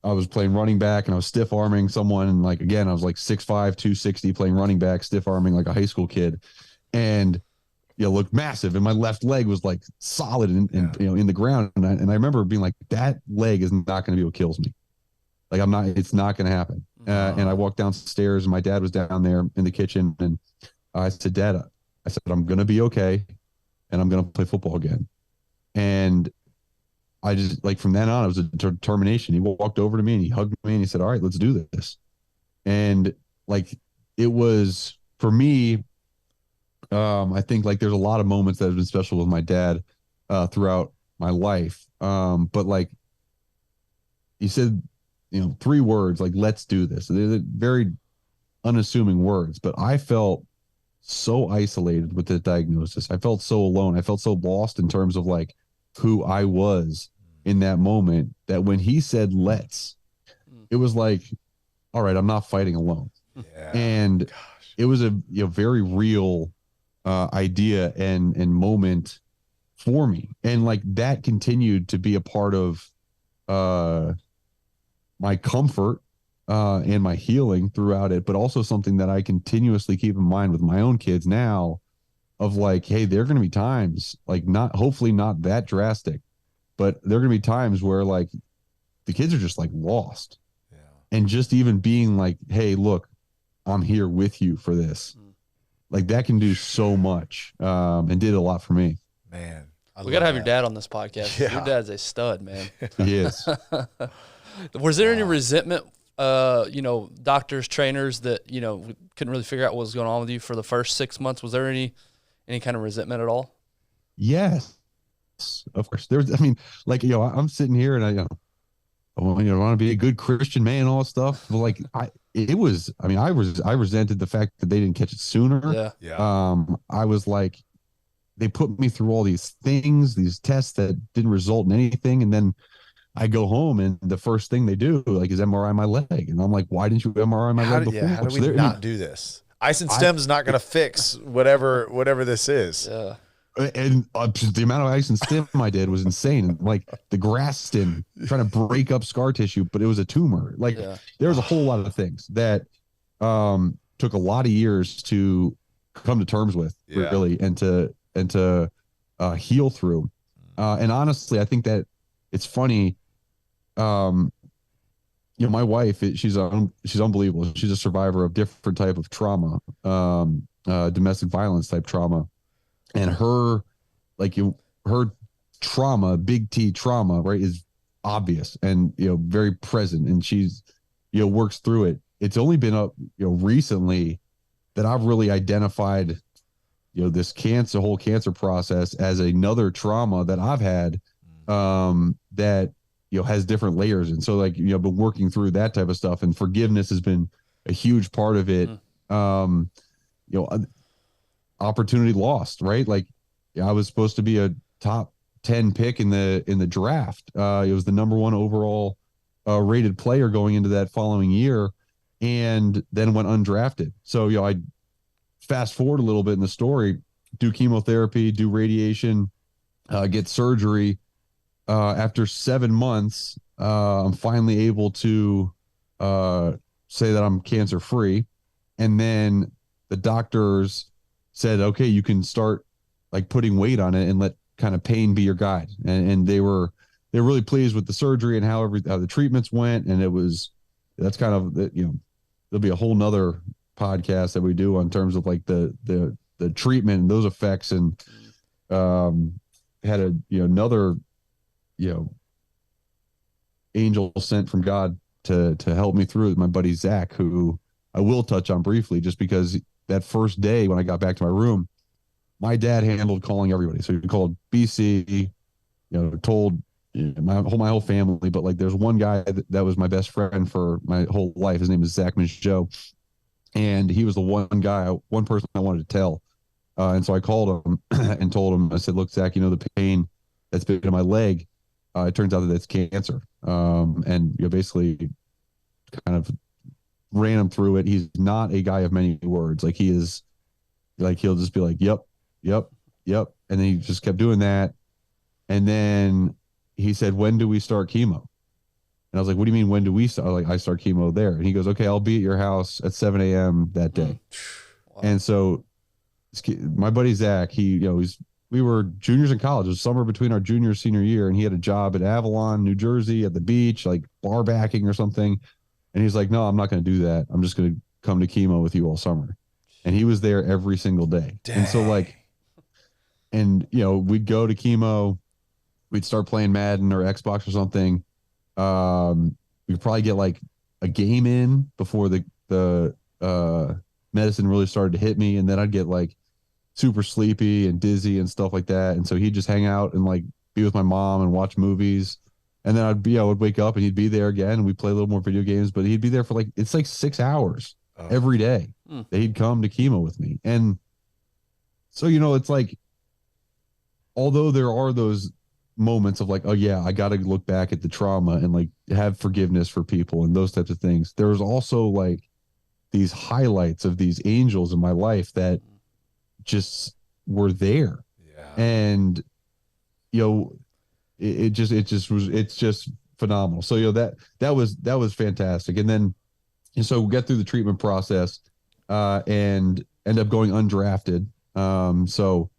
I was playing running back and I was stiff arming someone. And like, again, I was like 6'5", 260 playing running back, stiff arming like a high school kid. And looked massive. And my left leg was like solid and you know, in the ground. And I remember being like, that leg is not going to be what kills me. Like it's not going to happen. And I walked downstairs and my dad was down there in the kitchen. And I said, Dad, I'm going to be okay. And I'm going to play football again. And I just like, from then on, it was a determination. He walked over to me and he hugged me and he said, all right, let's do this. And like, it was for me, I think like there's a lot of moments that have been special with my dad throughout my life. But like he said, you know, 3 words, like, let's do this. They're very unassuming words, but I felt so isolated with the diagnosis. I felt so alone. I felt so lost in terms of like who I was in that moment, that when he said, let's, it was like, all right, I'm not fighting alone. Yeah. And it was a very real idea and moment for me. And like that continued to be a part of my comfort and my healing throughout it, but also something that I continuously keep in mind with my own kids now of like, hey, there are going to be times like hopefully not that drastic, but there are going to be times where like the kids are just like lost. Yeah. And just even being like, hey, look, I'm here with you for this. Like that can do so much and did a lot for me. Man, we got to have your dad on this podcast. Yeah. Your dad's a stud, man. He is. Was there any resentment, doctors, trainers that, couldn't really figure out what was going on with you for the first 6 months? Was there any kind of resentment at all? Yes, of course. I'm sitting here and I want to be a good Christian man and all that stuff. But like I resented the fact that they didn't catch it sooner. Yeah. I was like, they put me through all these things, these tests that didn't result in anything. And then I go home and the first thing they do like is MRI my leg. And I'm like, why didn't you MRI my leg before? How do we not do this? Ice and stem's not going to fix whatever this is. Yeah. And the amount of ice and stem I did was insane. Like the grass stem trying to break up scar tissue, but it was a tumor. Like there was a whole lot of things that took a lot of years to come to terms with, really, and to heal through. And honestly, I think that it's funny. My wife, she's unbelievable. She's a survivor of different type of trauma, domestic violence type trauma. And her trauma, big T trauma, right, is obvious and, very present. And she's, works through it. It's only been recently that I've really identified, this whole cancer process as another trauma that I've had, that, has different layers. And so been working through that type of stuff, and forgiveness has been a huge part of it. opportunity lost, right? Like I was supposed to be a top 10 pick in the draft. It was the number 1 overall rated player going into that following year, and then went undrafted. So, I fast forward a little bit in the story, do chemotherapy, do radiation, get surgery. After 7 months, I'm finally able to say that I'm cancer free. And then the doctors said, okay, you can start like putting weight on it and let kind of pain be your guide. And they were really pleased with the surgery and how the treatments went. And that's kind of, there'll be a whole nother podcast that we do on terms of like the treatment and those effects. And had another angel sent from God to help me through it, my buddy Zach, who I will touch on briefly, just because that first day when I got back to my room, my dad handled calling everybody. So he called BC, told my whole family, but like there's one guy that was my best friend for my whole life. His name is Zach Joe. And he was the one person I wanted to tell. And so I called him and told him, I said, look, Zach, the pain that's been in my leg, it turns out that it's cancer. And basically kind of ran him through it. He's not a guy of many words. Like he is, like he'll just be like, yep. And then he just kept doing that. And then he said, when do we start chemo? And I was like, what do you mean, when do we start? Like, I start chemo there. And he goes, okay, I'll be at your house at 7 a.m. that day. Wow. And so my buddy Zach, we were juniors in college. It was summer between our junior and senior year, and he had a job at Avalon, New Jersey, at the beach, like bar backing or something. And he's like, no, I'm not going to do that. I'm just going to come to chemo with you all summer. And he was there every single day. Dang. And so we'd go to chemo, we'd start playing Madden or Xbox or something. We'd probably get like a game in before the medicine really started to hit me. And then I'd get like super sleepy and dizzy and stuff like that. And so he'd just hang out and like be with my mom and watch movies. And then I would wake up and he'd be there again and we'd play a little more video games, but he'd be there for it's like 6 hours every day that he'd come to chemo with me. And so, it's like, although there are those moments of like, oh yeah, I got to look back at the trauma and like have forgiveness for people and those types of things. There was also like these highlights of these angels in my life that just were there. Yeah. And, it's just phenomenal. So, that was fantastic. And then, so we get through the treatment process, and end up going undrafted. So,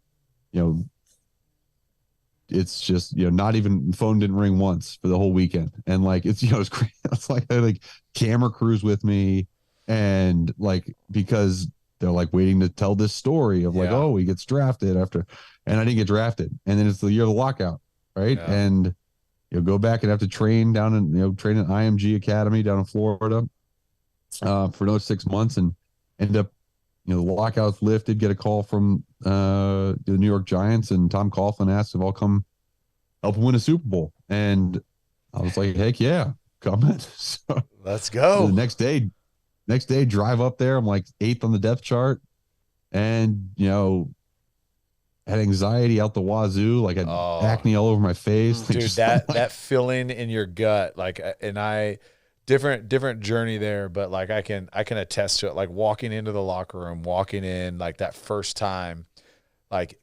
it's just, not even phone didn't ring once for the whole weekend. And like, it's, it's crazy. It's like, I had like camera crews with me, and like, because they're like waiting to tell this story of like, oh, he gets drafted after, and I didn't get drafted. And then it's the year of the lockout. Right. Yeah. And go back and have to train down in, train at IMG Academy down in Florida, for another 6 months, and end up, the lockout's lifted, get a call from, the New York Giants, and Tom Coughlin asked if I'll come help him win a Super Bowl. And I was like, heck yeah, come in. So, let's go. So the next day, drive up there. I'm like 8th on the depth chart, and, had anxiety out the wazoo, like had acne all over my face. Dude, that feeling in your gut, like, and different journey there, but like I can attest to it. Like walking into the locker room, walking in like that first time, like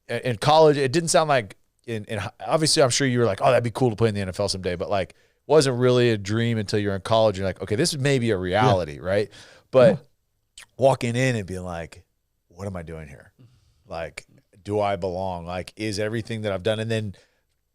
in college, it didn't sound like in obviously I'm sure you were like, oh, that'd be cool to play in the NFL someday, but like wasn't really a dream until you're in college. You're like, okay, this is maybe a reality, right? But walking in and being like, what am I doing here? Like, do I belong? Like, is everything that I've done, and then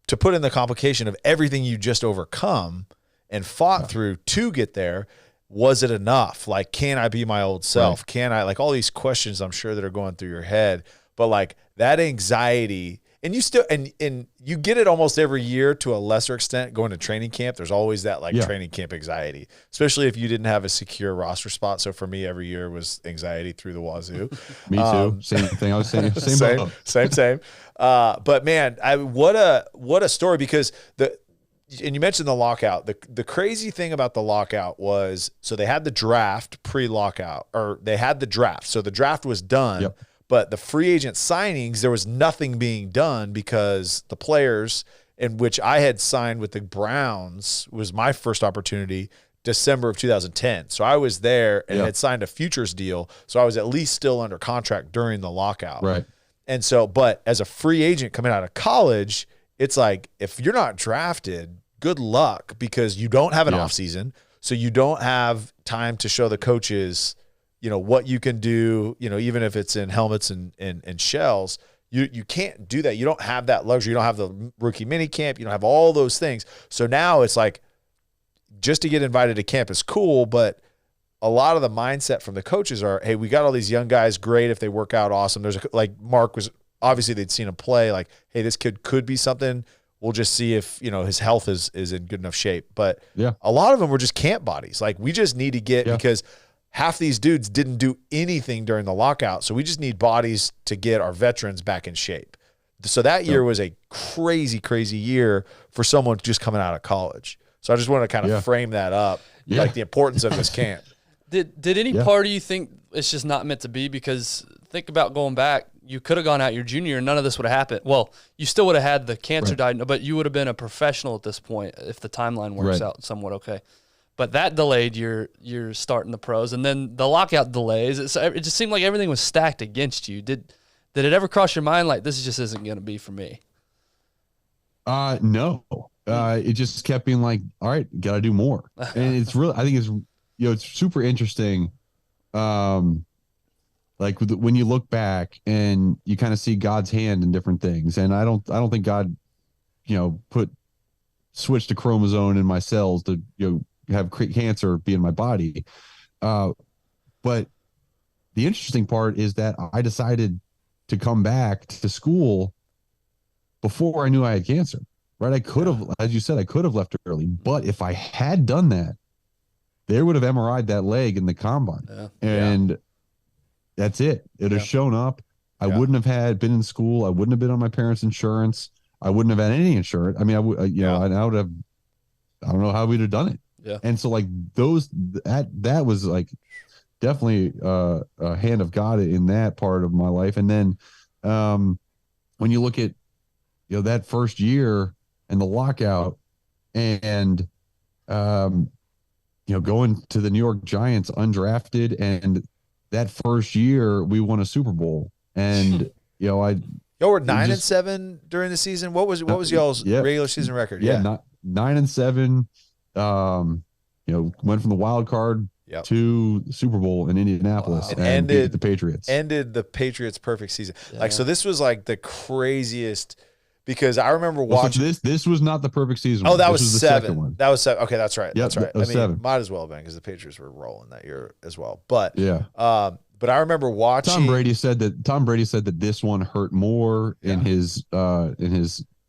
to put in the complication of everything you just overcome and fought through to get there, was it enough? Like, can I be my old self? Right. Can I, like, all these questions I'm sure that are going through your head, but like that anxiety, and you still, and you get it almost every year to a lesser extent going to training camp. There's always that like training camp anxiety, especially if you didn't have a secure roster spot. So for me, every year was anxiety through the wazoo. Me too. Same thing. I was saying same. But man, what a story, because and you mentioned the lockout. The crazy thing about the lockout was, so they had the draft pre-lockout, or they had the draft. So the draft was done, But the free agent signings, there was nothing being done because the players in which I had signed with the Browns was my first opportunity, December of 2010. So I was there and had signed a futures deal. So I was at least still under contract during the lockout. Right. And so, but as a free agent coming out of college, it's like, if you're not drafted, good luck, because you don't have an off season. So you don't have time to show the coaches, what you can do, even if it's in helmets and shells. You can't do that. You don't have that luxury. You don't have the rookie mini camp. You don't have all those things. So now it's like, just to get invited to camp is cool, but a lot of the mindset from the coaches are, hey, we got all these young guys, great if they work out, awesome. There's like Mark was, obviously they'd seen him play, like, hey, this kid could be something. We'll just see if, his health is in good enough shape. But a lot of them were just camp bodies. Like, we just need to get, because half these dudes didn't do anything during the lockout. So we just need bodies to get our veterans back in shape. So that year was a crazy, crazy year for someone just coming out of college. So I just want to kind of frame that up, like the importance of this camp. Did any part of you think it's just not meant to be? Because think about going back, you could have gone out your junior and none of this would have happened. Well, you still would have had the cancer diagnosis, but you would have been a professional at this point if the timeline works out somewhat okay. But that delayed your start in the pros, and then the lockout delays. It just seemed like everything was stacked against you. Did it ever cross your mind like, this just isn't going to be for me? No. It just kept being like, all right, got to do more. And it's really, I think it's, it's super interesting. Like when you look back and you kind of see God's hand in different things. And I don't think God, switched a chromosome in my cells to, have cancer be in my body. But the interesting part is that I decided to come back to school before I knew I had cancer. Right. I could have, as you said, I could have left early, but if I had done that, they would have MRI'd that leg in the combine. And that's it. It would have shown up. I wouldn't have been in school. I wouldn't have been on my parents' insurance. I wouldn't have had any insurance. I mean, I would, I would have, I don't know how we'd have done it. Yeah. And so like that was like definitely a hand of God in that part of my life. And then when you look at, that first year and the lockout and, going to the New York Giants undrafted, and that first year we won a Super Bowl, and y'all were 9-7 during the season. What was y'all's regular season record? 9-7. Went from the wild card to the Super Bowl in Indianapolis and ended the Patriots. Ended the Patriots' perfect season. So this was like the craziest. Because I remember watching this was not the perfect season. Oh, that was the 7. Second one. That was 7. Okay, that's right. That's right. I mean, 7. Might as well have been because the Patriots were rolling that year as well. But but I remember watching. Tom Brady said that this one hurt more in his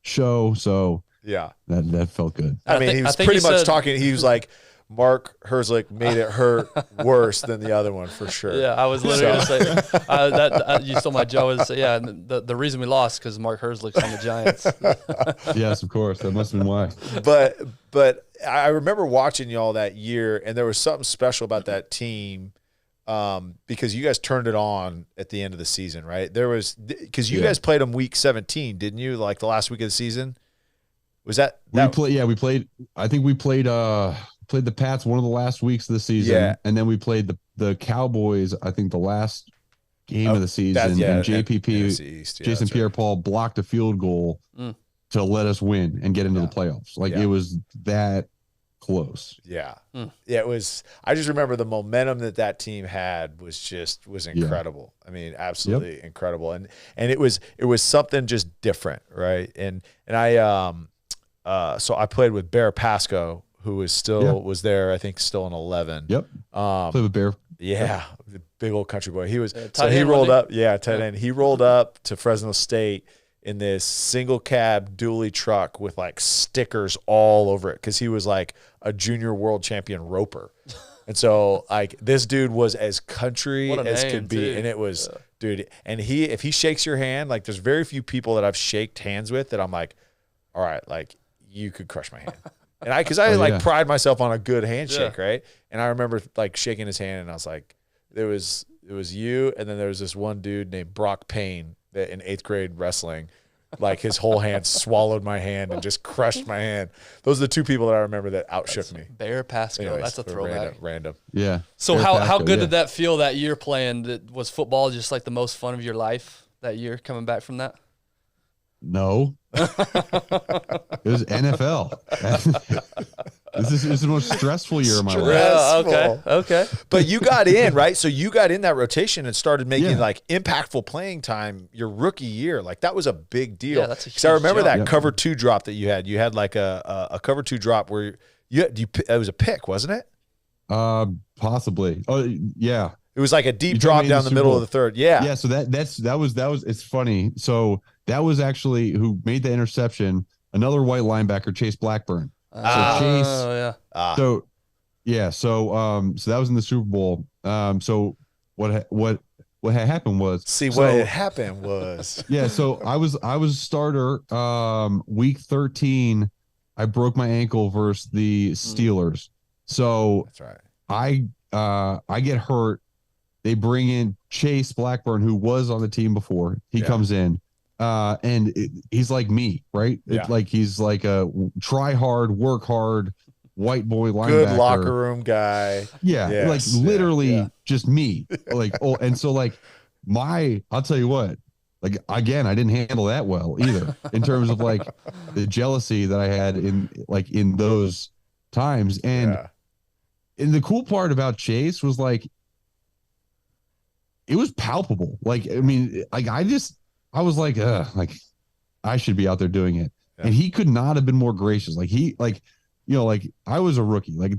show. So that felt good. I mean, he was pretty much talking. He was like, Mark Herzlich made it hurt worse than the other one for sure. Yeah, I was literally going to say you stole my joke. The reason we lost because Mark Herzlich's on the Giants. Yes, of course. That must have been why. But I remember watching y'all that year, and there was something special about that team because you guys turned it on at the end of the season, right? There was because you guys played them week 17, didn't you? Like the last week of the season. Was that we played. I think we played the Pats one of the last weeks of the season, and then we played the Cowboys, I think the last game of the season, and JPP, Jason Pierre-Paul blocked a field goal to let us win and get into the playoffs. Like it was that close. It was. I just remember the momentum that team had was incredible. I mean, absolutely incredible. And it was something just different, right? And I so I played with Bear Pasco, who was there, I think, still in 11. Yep. Played with Bear. Yeah, the big old country boy. He was he rolled up. Yeah, tight end. He rolled up to Fresno State in this single cab dually truck with like stickers all over it because he was like a junior world champion roper. And so like this dude was as country as could be. And it was, dude, and if he shakes your hand, like there's very few people that I've shaked hands with that I'm like, all right, like you could crush my hand. And I pride myself on a good handshake, right? And I remember like shaking his hand and I was like, it was you, and then there was this one dude named Brock Payne that in 8th grade wrestling. Like his whole hand swallowed my hand and just crushed my hand. Those are the 2 people that I remember that outshook me. Bear Pasco. Anyways, that's a throwback. Random. Yeah. So how good did that feel that year playing? Was football just like the most fun of your life that year coming back from that? No. It was NFL. This is the most stressful year of my life. Yeah, okay. But you got in, right? So you got in that rotation and started making like impactful playing time your rookie year. Like that was a big deal. Yeah, that's a huge I remember jump. that cover 2 drop that you had. You had like a cover 2 drop where it was a pick, wasn't it? Possibly. Oh yeah. It was like a deep drop down the middle of the third. Yeah. Yeah. So that was it's funny. So that was actually who made the interception. Another white linebacker, Chase Blackburn. So that was in the Super Bowl. So what had happened was yeah. So I was starter. Week 13, I broke my ankle versus the Steelers. So that's right. I get hurt. They bring in Chase Blackburn, who was on the team before. He comes in. And he's like me, right? Yeah. He's like a try hard, work hard, white boy linebacker. Good locker room guy. Yeah. Yes. Literally just me. And so I'll tell you what, again, I didn't handle that well either in terms of the jealousy that I had in those times. And the cool part about Chase was it was palpable. I was I should be out there doing it. Yeah. And he could not have been more gracious. I was a rookie. I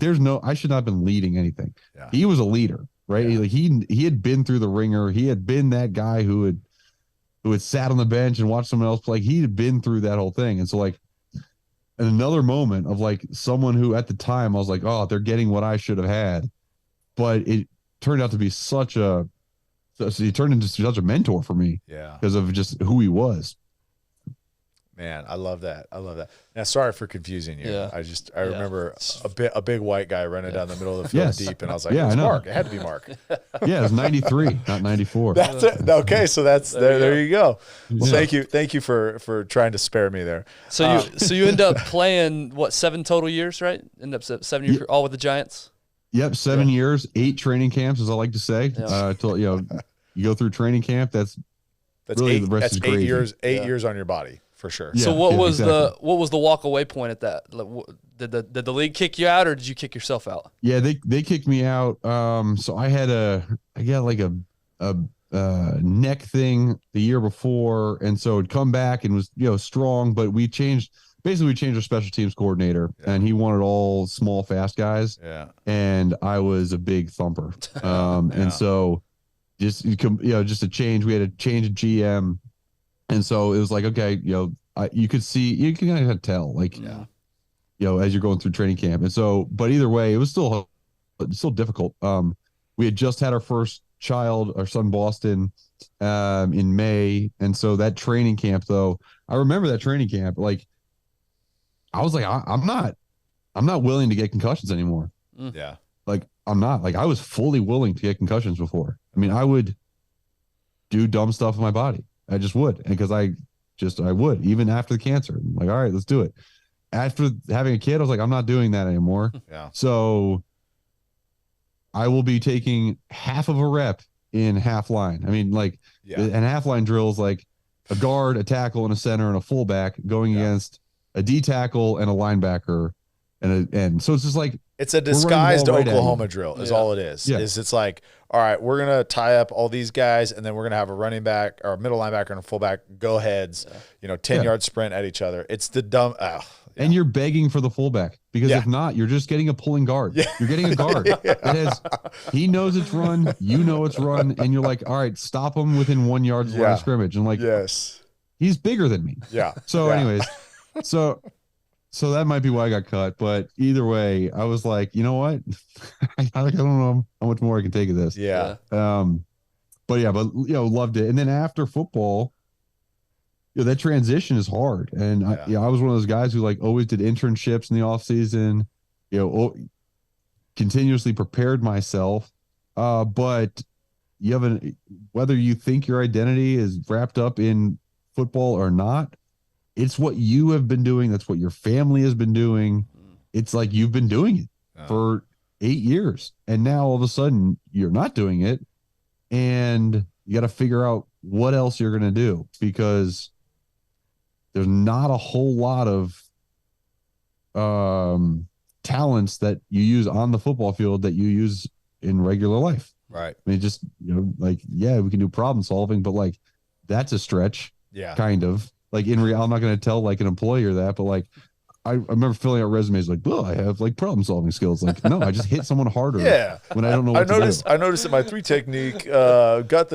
should not have been leading anything. Yeah. He was a leader, right? Yeah. He had been through the ringer. He had been that guy who had sat on the bench and watched someone else play. He had been through that whole thing. And so in another moment of someone who at the time I was like, oh, they're getting what I should have had. But it turned out to be so he turned into such a mentor for me. Yeah. Because of just who he was. Man, I love that. Now, sorry for confusing you. Yeah. I remember a big white guy running down the middle of the field deep, and I was like, it's Mark. It had to be Mark. Yeah, it was 93, not 94. That's it. Okay, so that's there you go. Well, thank you for trying to spare me there. So you end up playing 7 total years, right? End up 7 years all with the Giants. Yep, 7 years, 8 training camps, as I like to say. Till you go through training camp. That's really 8, the rest that's is 8 crazy. years. 8 years on your body for sure. So what was the walk away point at that? Did the league kick you out, or did you kick yourself out? Yeah, they kicked me out. So I got a neck thing the year before, and so it'd come back and was strong, but we changed our special teams coordinator, and he wanted all small, fast guys. Yeah. And I was a big thumper. And so just a change. We had a change of GM. And so it was okay, you can kind of tell, as you're going through training camp. And so, but either way, it was still difficult. We had just had our first child, our son Boston, in May. And so that training camp, though, I remember that training camp, I was I'm not willing to get concussions anymore. Yeah. I'm not. I was fully willing to get concussions before. I mean, I would do dumb stuff with my body. I just would. And because I would, even after the cancer. I'm all right, let's do it. After having a kid, I was I'm not doing that anymore. Yeah. So I will be taking half of a rep in half line. I mean, and half line drill is a guard, a tackle, and a center, and a fullback going against a D tackle and a linebacker. And so it's just it's a disguised Oklahoma drill is all it is. Yeah. It's all right, we're going to tie up all these guys, and then we're going to have a running back or a middle linebacker and a fullback go heads, 10-yard sprint at each other. It's the dumb. And you're begging for the fullback because if not, you're just getting a pulling guard. Yeah. You're getting a guard. He knows it's run, it's run, and you're all right, stop him within 1 yard line of scrimmage. And yes, he's bigger than me. Yeah. So anyways, so that might be why I got cut, but either way, I was you know what? I don't know how much more I can take of this. Yeah. But loved it. And then after football, that transition is hard. And I was one of those guys who always did internships in the off season, continuously prepared myself. But whether you think your identity is wrapped up in football or not, it's what you have been doing. That's what your family has been doing. It's like you've been doing it for 8 years, and now all of a sudden you're not doing it, and you got to figure out what else you're going to do, because there's not a whole lot of talents that you use on the football field that you use in regular life. Right. I mean, just, like, yeah, we can do problem solving, but like, that's a stretch. Yeah. Kind of like I'm not going to tell like an employer that, but like, I remember filling out resumes like, well, I have like problem solving skills. Like, no, I just hit someone harder. Yeah. When I don't know what to do. I noticed that my 3 technique got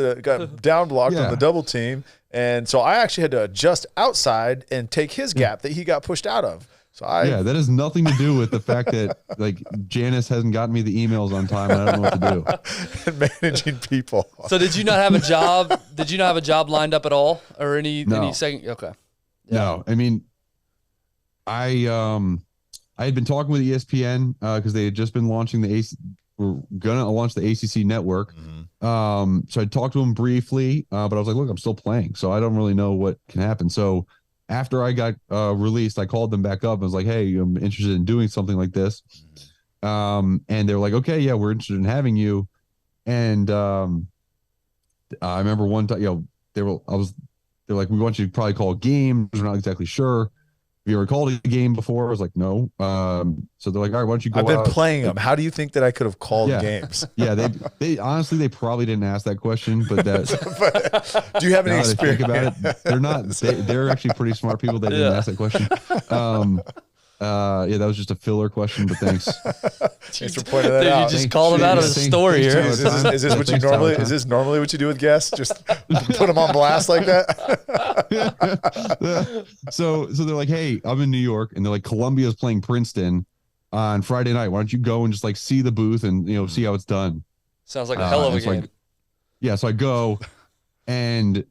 down blocked on the double team. And so I actually had to adjust outside and take his gap that he got pushed out of. So that has nothing to do with the fact that like Janice hasn't gotten me the emails on time and I don't know what to do. Managing people. So did you not have a job? Did you not have a job lined up at all, or any second? Okay. Yeah. No, I mean, I had been talking with ESPN because they had just been launching we're gonna launch the ACC network. Mm-hmm. So I talked to them briefly, but I was like, look, I'm still playing, so I don't really know what can happen. So after I got released, I called them back up and was like, hey, I'm interested in doing something like this. And they're like, okay, yeah, we're interested in having you. And I remember one time, they're like, we want you to probably call games. We're not exactly sure. Have you ever called a game before? I was like, no. So they're like, all right, why don't you go I've been out? playing them. How do you think that I could have called games? Yeah, they honestly, they probably didn't ask that question, but do you have any experience about it? They're actually pretty smart people that didn't ask that question. That was just a filler question, but thanks. Thanks for pointing that out. You just called him out of the story here. Is this what you normally? Is this normally what you do with guests? Just put them on blast like that? So they're like, hey, I'm in New York, and they're like, Columbia's playing Princeton on Friday night. Why don't you go and just like see the booth and see how it's done? Sounds like a hell of a game. So I go, and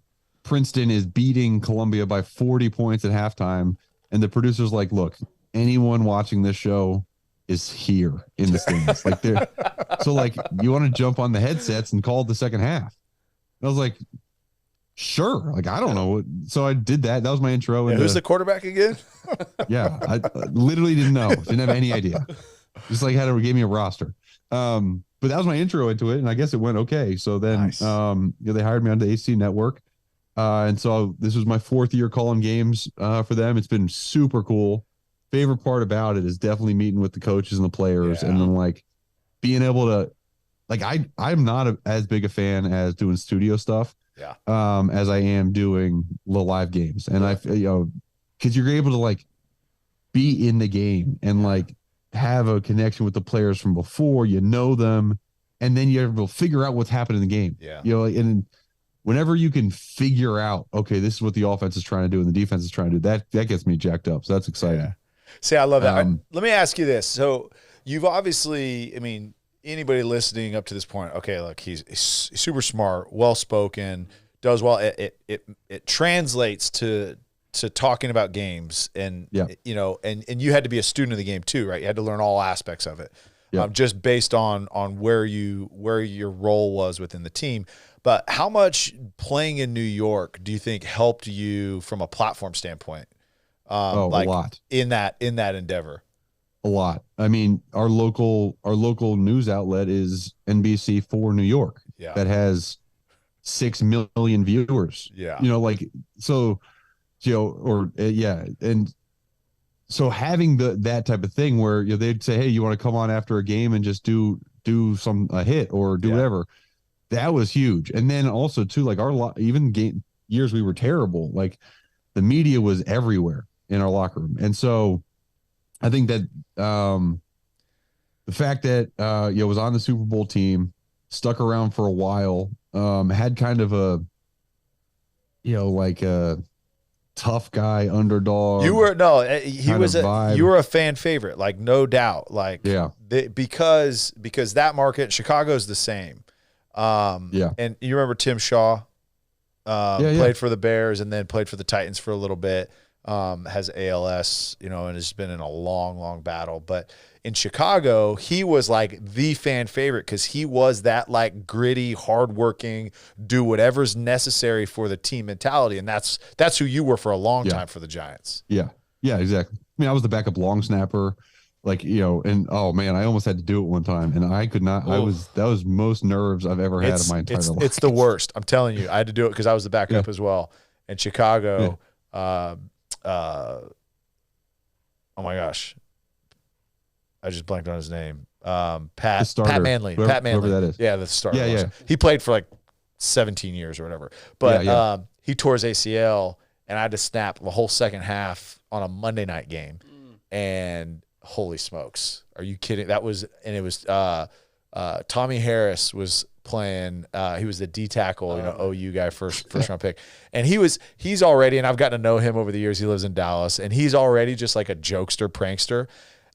Princeton is beating Columbia by 40 points at halftime, and the producer's like, look, anyone watching this show is here in the stands. Like they're so like, you want to jump on the headsets and call it the second half. And I was like, sure. Like, I don't know. So I did that. That was my intro. And who's the quarterback again? I literally didn't know. Didn't have any idea. Just like gave me a roster. But that was my intro into it, and I guess it went okay. So then nice. They hired me on the AC network. And so this was my 4th year calling games for them. It's been super cool. Favorite part about it is definitely meeting with the coaches and the players, and then like being able to, like, I'm not as big a fan as doing studio stuff, as I am doing the live games. And because you're able to like be in the game and like have a connection with the players from before, them, and then you're able to figure out what's happening in the game. And whenever you can figure out, okay, this is what the offense is trying to do and the defense is trying to do, that gets me jacked up. So that's exciting. Yeah. See, I love that. Let me ask you this. So you've obviously, I mean, anybody listening up to this point, okay, look, he's super smart, well-spoken, does well. It translates to talking about games, and and you had to be a student of the game too, right? You had to learn all aspects of it, just based on where your role was within the team. But how much playing in New York do you think helped you from a platform standpoint? A lot in that endeavor. A lot. I mean, our local news outlet is NBC for New York. Yeah. That has 6 million viewers. Yeah. And so having that type of thing where they'd say, hey, you want to come on after a game and just do a hit or do whatever. That was huge. And then also too, like even game years we were terrible, like the media was everywhere in our locker room. And so I think that the fact that was on the Super Bowl team, stuck around for a while, had kind of a like a tough guy underdog. You were you were a fan favorite, like no doubt. Like because that market, Chicago's the same. And you remember Tim Shaw played for the Bears and then played for the Titans for a little bit. has ALS, and has been in a long, long battle. But in Chicago, he was like the fan favorite because he was that like gritty, hardworking, do whatever's necessary for the team mentality. And that's who you were for a long time for the Giants. Yeah. Yeah, exactly. I mean, I was the backup long snapper, and oh man, I almost had to do it one time and I could not. That was most nerves I've ever had in my entire life. It's the worst. I'm telling you, I had to do it because I was the backup as well. In Chicago, oh my gosh, I just blanked on his name. Pat Manley. Pat Manley. Whoever that is. Yeah, the starter. Yeah. He played for like 17 years or whatever. But he tore his ACL, and I had to snap the whole second half on a Monday night game. And holy smokes, are you kidding? It was Tommy Harris was playing. He was the D tackle, OU guy, first round pick, and he's already. And I've gotten to know him over the years. He lives in Dallas, and he's already just like a jokester, prankster.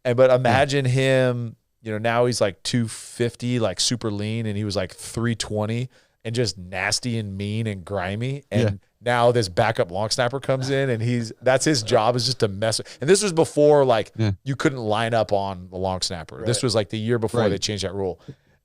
But imagine him, now he's like 250, like super lean, and he was like 320 and just nasty and mean and grimy. And now this backup long snapper comes in, and that's his job, is just to mess. And this was before you couldn't line up on the long snapper. Right. This was like the year before they changed that rule.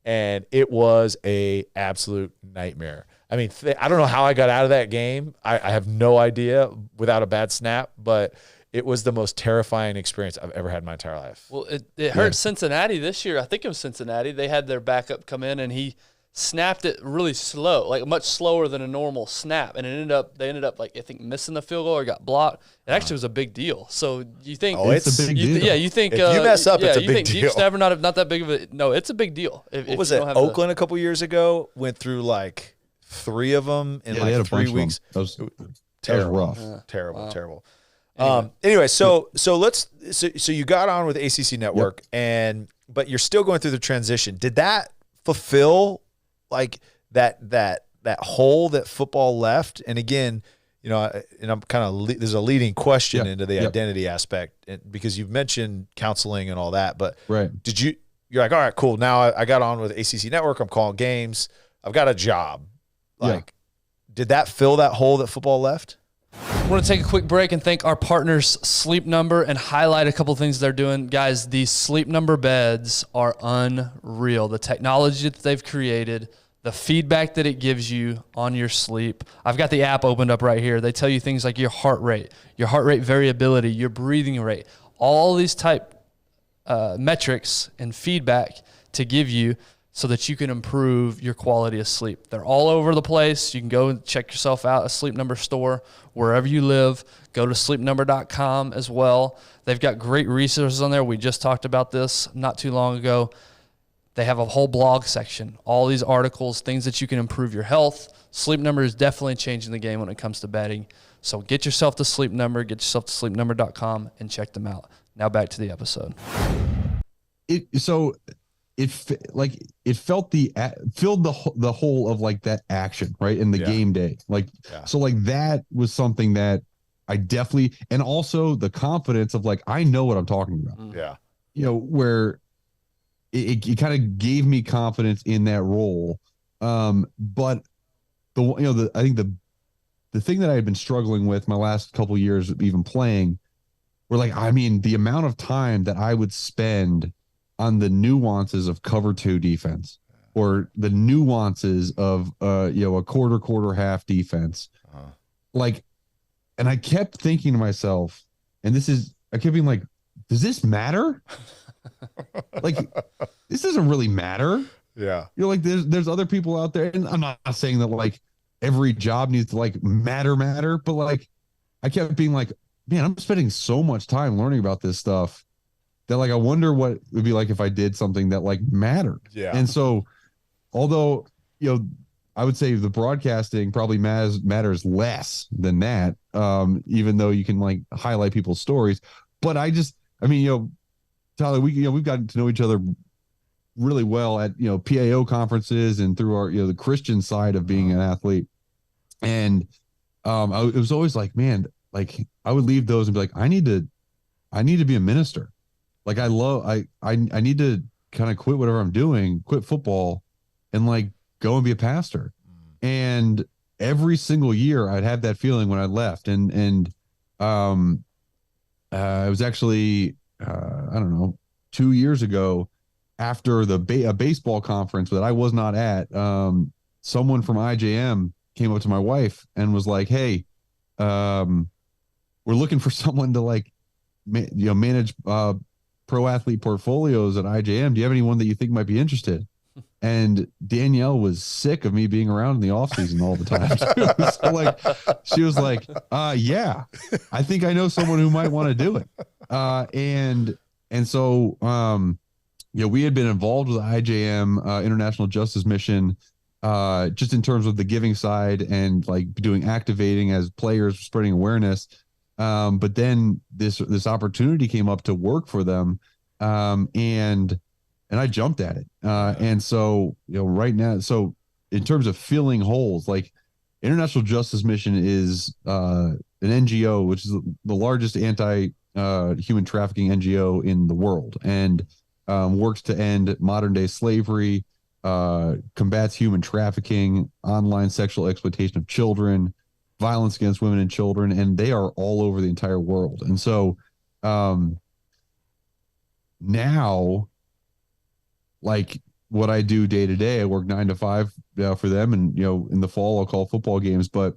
And it was a absolute nightmare. I mean, I don't know how I got out of that game. I have no idea without a bad snap, but it was the most terrifying experience I've ever had in my entire life. Well, it hurt Cincinnati this year. I think it was Cincinnati. They had their backup come in, and he snapped it really slow, like much slower than a normal snap. And they ended up like, I think, missing the field goal or got blocked. It actually was a big deal. So you think it's a big deal. You think if you mess up, it's a big deal. Deep snapper not that big of a no. It's a big deal. What was it? Oakland a couple years ago went through like 3 of them in like 3 weeks. That was terrible. rough. Terrible. Anyway, so you got on with ACC Network, but you're still going through the transition. Did that fulfill like that hole that football left? And again, and I'm kind of there's a leading question into the identity aspect, because you've mentioned counseling and all that, but you're like, all right, cool. Now I got on with ACC Network. I'm calling games. I've got a job. Did that fill that hole that football left? We're going to take a quick break and thank our partners, Sleep Number, and highlight a couple things they're doing. Guys, these Sleep Number beds are unreal. The technology that they've created, the feedback that it gives you on your sleep. I've got the app opened up right here. They tell you things like your heart rate variability, your breathing rate, all these type metrics and feedback to give you so that you can improve your quality of sleep. They're all over the place. You can go and check yourself out, a Sleep Number store, wherever you live. Go to sleepnumber.com as well. They've got great resources on there. We just talked about this not too long ago. They have a whole blog section, all these articles, things that you can improve your health. Sleep Number is definitely changing the game when it comes to betting. So get yourself to Sleep Number, get yourself to sleepnumber.com, and check them out. Now back to the episode. It filled the whole of like that action, right? In the game day. So that was something that I definitely, and also the confidence of like, I know what I'm talking about. Yeah. Where it kind of gave me confidence in that role. But I think the thing that I had been struggling with my last couple of years of even playing were the amount of time that I would spend on the nuances of cover 2 defense, or the nuances of a quarter half defense. And I kept thinking to myself, I kept being like, does this matter? This doesn't really matter. Yeah. There's other people out there, and I'm not saying that every job needs to matter, but I kept being like, man, I'm spending so much time learning about this stuff that I wonder what it would be like if I did something that mattered. Yeah. And so, although, I would say the broadcasting probably matters less than that, even though you can highlight people's stories. But Tyler, we've gotten to know each other really well at, PAO conferences and through our, the Christian side of being an athlete. And it was always man, I would leave those and be like, I need to be a minister. I need to kind of quit whatever I'm doing, quit football, and go and be a pastor. And every single year I'd have that feeling when I left. And It was actually, I don't know, 2 years ago after a baseball conference that I was not at. Someone from IJM came up to my wife and was like, "Hey, we're looking for someone to like, manage pro athlete portfolios at IJM. Do you have anyone that you think might be interested?" And Danielle was sick of me being around in the off season all the time. She was like, yeah, I think I know someone who might want to do it. And so, we had been involved with the IJM International Justice Mission, just in terms of the giving side and like doing activating as players, spreading awareness. But then this opportunity came up to work for them, and I jumped at it. And so, right now, so in terms of filling holes, like International Justice Mission is an NGO, which is the largest anti-human trafficking NGO in the world, and works to end modern day slavery, combats human trafficking, online sexual exploitation of children, violence against women and children, and they are all over the entire world. And so now, like what I do day to day, I work 9 to 5 for them, and in the fall I'll call football games. But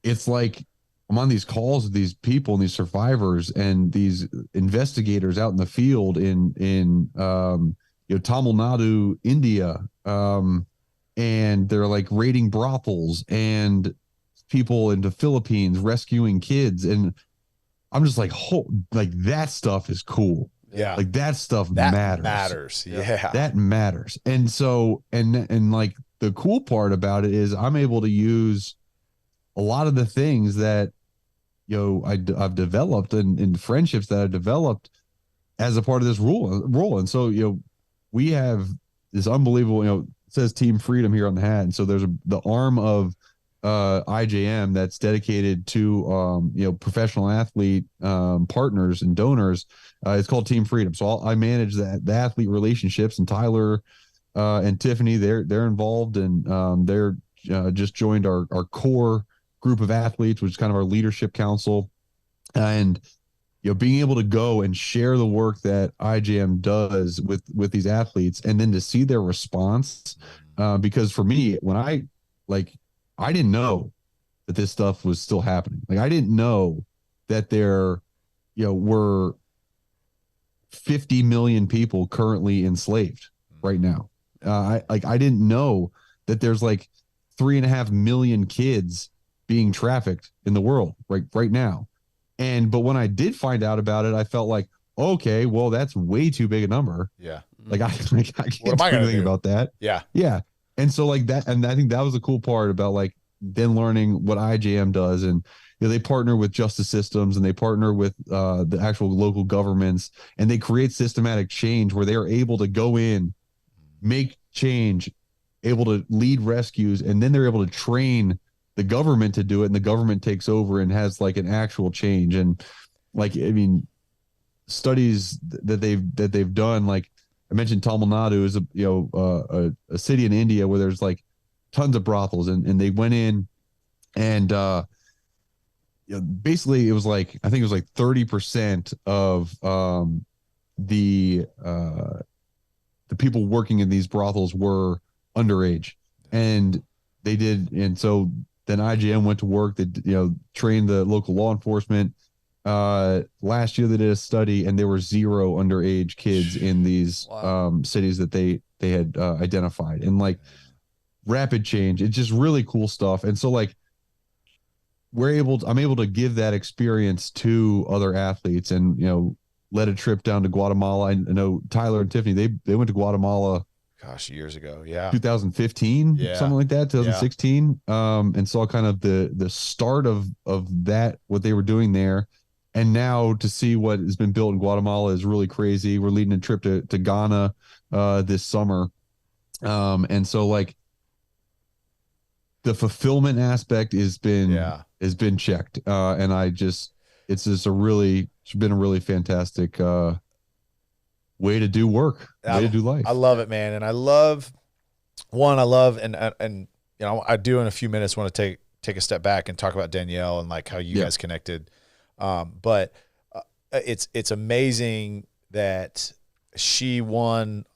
it's like I'm on these calls with these people and these survivors and these investigators out in the field in Tamil Nadu, India, and they're like raiding brothels and people in the Philippines rescuing kids, and I'm just like, like that stuff is cool. Yeah. Like that stuff matters. Yeah. That matters. And so, and like the cool part about it is I'm able to use a lot of the things that, I've developed and friendships that I've developed as a part of this role. And so, we have this unbelievable, it says Team Freedom here on the hat. And so there's the arm of IJM that's dedicated to professional athlete partners and donors. It's called Team Freedom. So I manage the athlete relationships, and Tyler and Tiffany, they're involved, and they're just joined our core group of athletes, which is kind of our leadership council. And being able to go and share the work that IJM does with these athletes, and then to see their response, because for me, when I didn't know that this stuff was still happening. Like I didn't know that there, were 50 million people currently enslaved right now. I didn't know that there's like 3.5 million kids being trafficked in the world right now. But when I did find out about it, I felt like, okay, well, that's way too big a number. Yeah. Like I can't do anything about that. Yeah. Yeah. And so like that, and I think that was the cool part about like then learning what IJM does. And they partner with justice systems, and they partner with the actual local governments, and they create systematic change where they are able to go in, make change, able to lead rescues, and then they're able to train the government to do it, and the government takes over and has like an actual change. And like, I mean, studies that they've done, like I mentioned, Tamil Nadu is a city in India where there's like tons of brothels, and they went in, and basically it was like, I think it was like 30% of the people working in these brothels were underage, and they did, and so then IGM went to work. They trained the local law enforcement. Last year they did a study, and there were 0 underage kids in these cities that they had identified, and like rapid change. It's just really cool stuff. And so like I'm able to give that experience to other athletes, and led a trip down to Guatemala. I know Tyler and Tiffany, they went to Guatemala, gosh, years ago. Yeah. 2015, something like that, 2016. And saw kind of the start of that, what they were doing there. And now to see what has been built in Guatemala is really crazy. We're leading a trip to Ghana this summer. And so like the fulfillment aspect has been checked. And it's been a really fantastic way to do work, way to do life. I love it, man. And I do in a few minutes want to take a step back and talk about Danielle and like how you guys connected. But it's amazing that she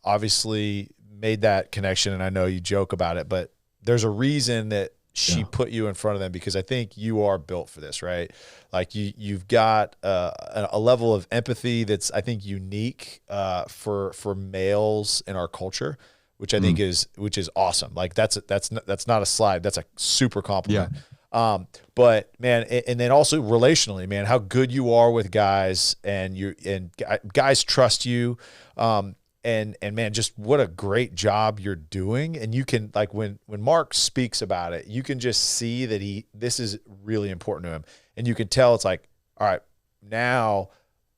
obviously made that connection. And I know you joke about it, but there's a reason that she put you in front of them, because I think you are built for this, right? Like you've got a level of empathy that's, I think, unique for males in our culture, which I think is awesome. Like that's not a slide. That's a super compliment. Yeah. But man, and then also relationally, man, how good you are with guys, and guys trust you. And man, just what a great job you're doing. And you can, like, when Mark speaks about it, you can just see that this is really important to him. And you can tell it's like, all right, now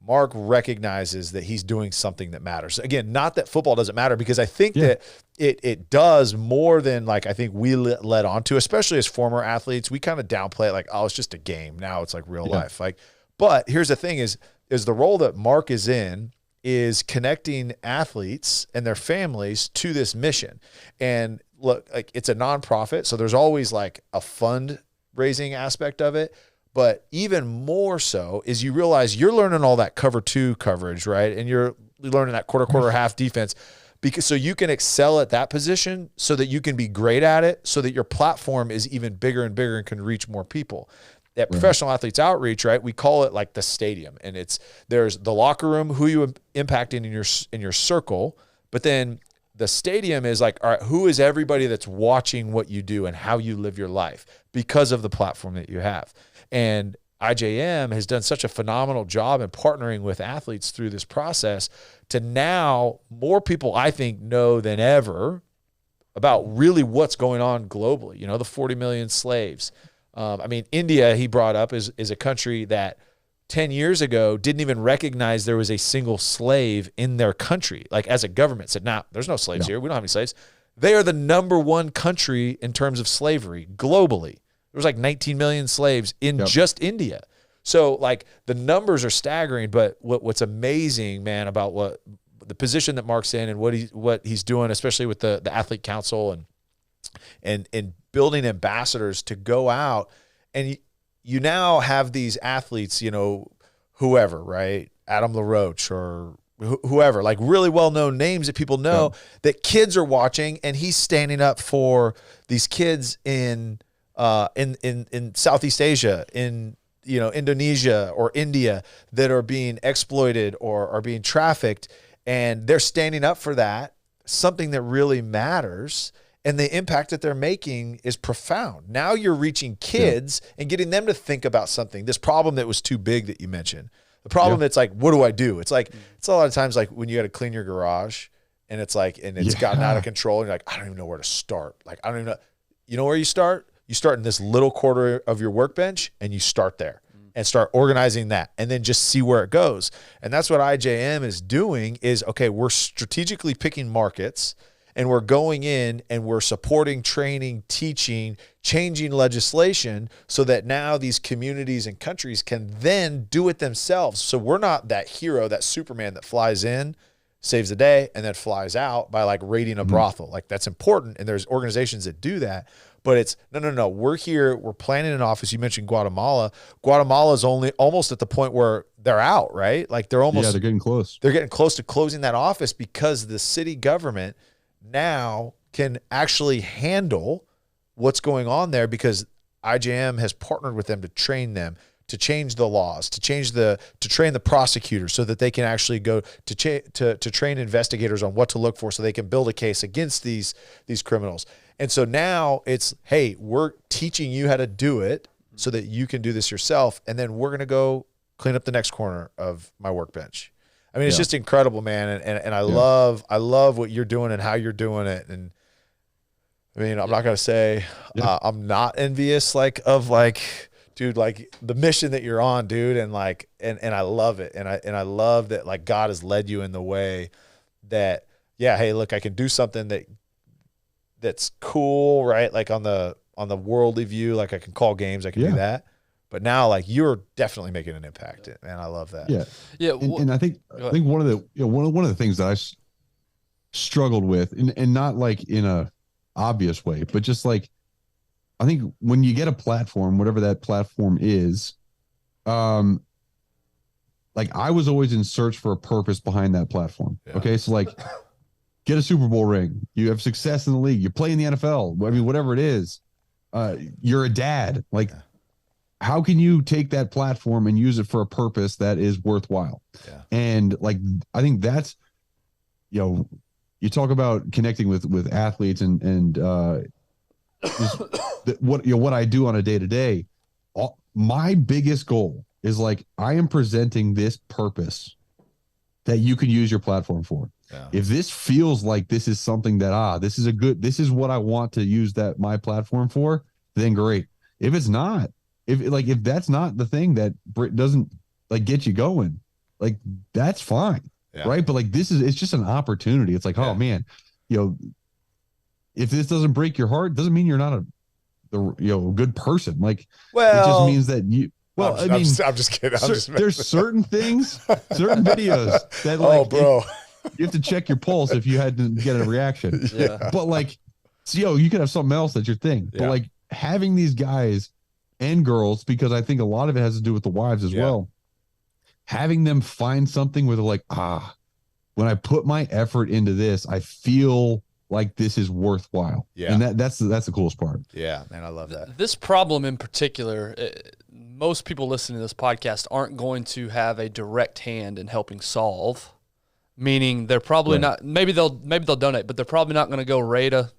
Mark recognizes that he's doing something that matters. Again, not that football doesn't matter, because I think that it does more than, like, I think we led on to, especially as former athletes. We kind of downplay it like, oh, it's just a game. Now it's like real life. Like, but here's the thing is the role that Mark is in is connecting athletes and their families to this mission. And look, like, it's a nonprofit, so there's always like a fundraising aspect of it. But even more so is you realize you're learning all that cover 2 coverage, right? And you're learning that quarter, half defense, because so you can excel at that position, so that you can be great at it, so that your platform is even bigger and bigger and can reach more people. At Professional Athletes Outreach, right, we call it like the stadium, and there's the locker room, who you impacting in your circle, but then the stadium is like, all right, who is everybody that's watching what you do and how you live your life because of the platform that you have. And IJM has done such a phenomenal job in partnering with athletes through this process to now more people, I think, know than ever about really what's going on globally. You know, the 40 million slaves. I mean, India, he brought up, is a country that 10 years ago didn't even recognize there was a single slave in their country. Like, as a government said, nah, there's no slaves here. We don't have any slaves. They are the #1 country in terms of slavery globally. There was like 19 million slaves in just India. So, like, the numbers are staggering, but what's amazing, man, about what the position that Mark's in and what he's doing, especially with the Athlete Council and building ambassadors to go out, and you now have these athletes, you know, whoever, right? Adam LaRoche or whoever, like really well-known names that people know that kids are watching, and he's standing up for these kids in Southeast Asia, in, you know, Indonesia or India, that are being exploited or are being trafficked, and they're standing up for that, something that really matters. And the impact that they're making is profound. Now you're reaching kids and getting them to think about something. This problem that was too big that you mentioned. The problem that's like, what do I do? It's like, it's a lot of times like when you got to clean your garage, and it's like, and it's gotten out of control, and you're like, I don't even know where to start. Like, I don't even know. You know where you start? You start in this little quarter of your workbench, and you start there and start organizing that, and then just see where it goes. And that's what IJM is doing is, okay, we're strategically picking markets, and we're going in and we're supporting, training, teaching, changing legislation, so that now these communities and countries can then do it themselves. So we're not that hero, that Superman that flies in, saves the day, and then flies out by like raiding a brothel. Like, that's important, and there's organizations that do that. But it's no. We're here. We're planning an office. You mentioned Guatemala. Guatemala is only almost at the point where they're out, right? Like, they're almost they're getting close. They're getting close to closing that office, because the city government now can actually handle what's going on there, because IJM has partnered with them to train them, to change the laws, to train the prosecutors, so that they can actually go to train investigators on what to look for, so they can build a case against these criminals. And so now it's, hey, we're teaching you how to do it so that you can do this yourself, and then we're going to go clean up the next corner of my workbench. I mean, it's just incredible, man. And I love what you're doing and how you're doing it. And I mean, I'm not going to say I'm not envious, dude, like the mission that you're on, dude. And like, and I love it. And I love that, like, God has led you in the way that, hey, look, I can do something that's cool, right? Like on the worldly view, like I can call games, I can do that. But now, like, you're definitely making an impact, man. I love that. Yeah. And I think one of the things that I struggled with, and not like in a obvious way, but just like I think when you get a platform, whatever that platform is, like I was always in search for a purpose behind that platform. Yeah. Okay. So like get a Super Bowl ring. You have success in the league. You play in the NFL. I mean, whatever it is, you're a dad. Like, how can you take that platform and use it for a purpose that is worthwhile? Yeah. And like, I think that's, you know, you talk about connecting with athletes and what I do on a day to day. My biggest goal is like, I am presenting this purpose that you can use your platform for. Yeah. If this feels like this is something that, this is what I want to use my platform for, then great. If it's not, if that's not the thing that doesn't like get you going, like that's fine. Yeah. Right. But like, it's just an opportunity. It's like, oh man, if this doesn't break your heart, doesn't mean you're not a good person. Like, it just means that you, well, I'm just kidding. There's certain things, certain videos that like, bro, you have to check your pulse if you had to get a reaction. Yeah. But like, so, you could have something else that's your thing. Yeah. But like having these guys and girls, because I think a lot of it has to do with the wives as well, having them find something where they're like, when I put my effort into this, I feel like this is worthwhile. Yeah. And that's the coolest part. Yeah, man, I love that. This problem in particular, most people listening to this podcast aren't going to have a direct hand in helping solve. Meaning they're probably not, maybe they'll donate, but they're probably not going to go raid a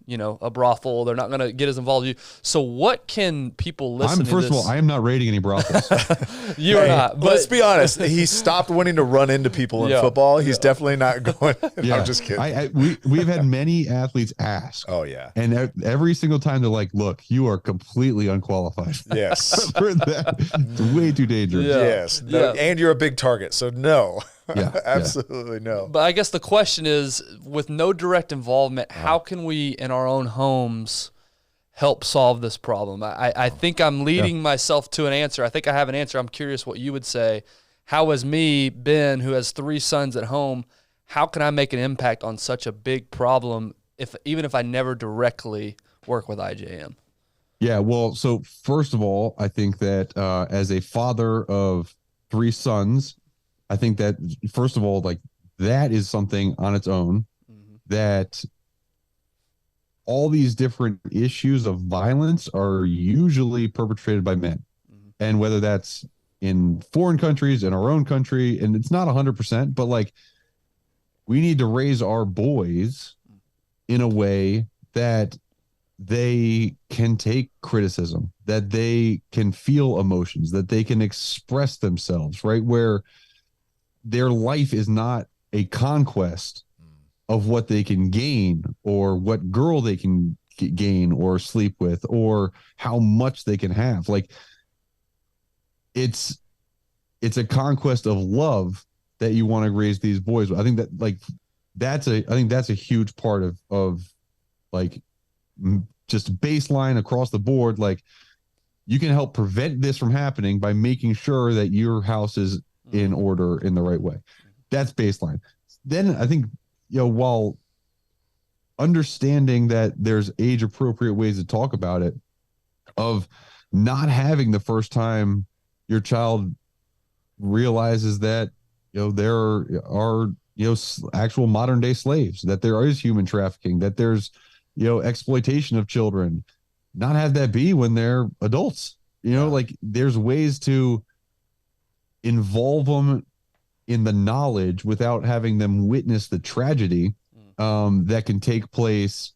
brothel. They're not going to get as involved as you. So what can people listen to? First of all, I am not raiding any brothels. You are not. But let's be honest. He stopped wanting to run into people in football. He's definitely not going. I'm just kidding. We've had many athletes ask. Oh yeah. And every single time they're like, look, you are completely unqualified. Yes. For that. It's way too dangerous. Yeah. Yes. No, and you're a big target. So no. Yeah, absolutely no. But I guess the question is, with no direct involvement, how can we in our own homes help solve this problem? I think I'm leading myself to an answer. I think I have an answer. I'm curious what you would say. How as me, Ben, who has 3 sons at home, how can I make an impact on such a big problem even if I never directly work with IJM? Yeah, well, so first of all, I think that as a father of 3 sons, I think that, first of all, like that is something on its own, that all these different issues of violence are usually perpetrated by men. And whether that's in foreign countries, in our own country, and it's not 100%, but like we need to raise our boys in a way that they can take criticism, that they can feel emotions, that they can express themselves, right? Where their life is not a conquest of what they can gain or what girl they can gain or sleep with or how much they can have. Like it's a conquest of love that you want to raise these boys with. I think that like that's a huge part of like just baseline across the board. Like you can help prevent this from happening by making sure that your house is in order in the right way. That's baseline. Then I think, while understanding that there's age appropriate ways to talk about it, of not having the first time your child realizes that, there are, actual modern day slaves, that there is human trafficking, that there's, exploitation of children, not have that be when they're adults, like there's ways to involve them in the knowledge without having them witness the tragedy that can take place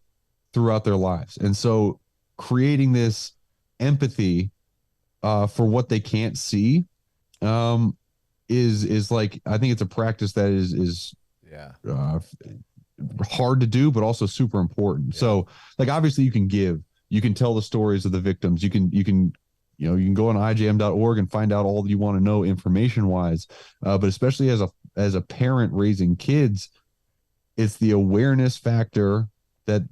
throughout their lives. And so creating this empathy for what they can't see is like, I think it's a practice that is hard to do, but also super important. Yeah. So like, obviously you can tell the stories of the victims. You can go on IJM.org and find out all that you want to know information wise. But especially as a parent raising kids, it's the awareness factor that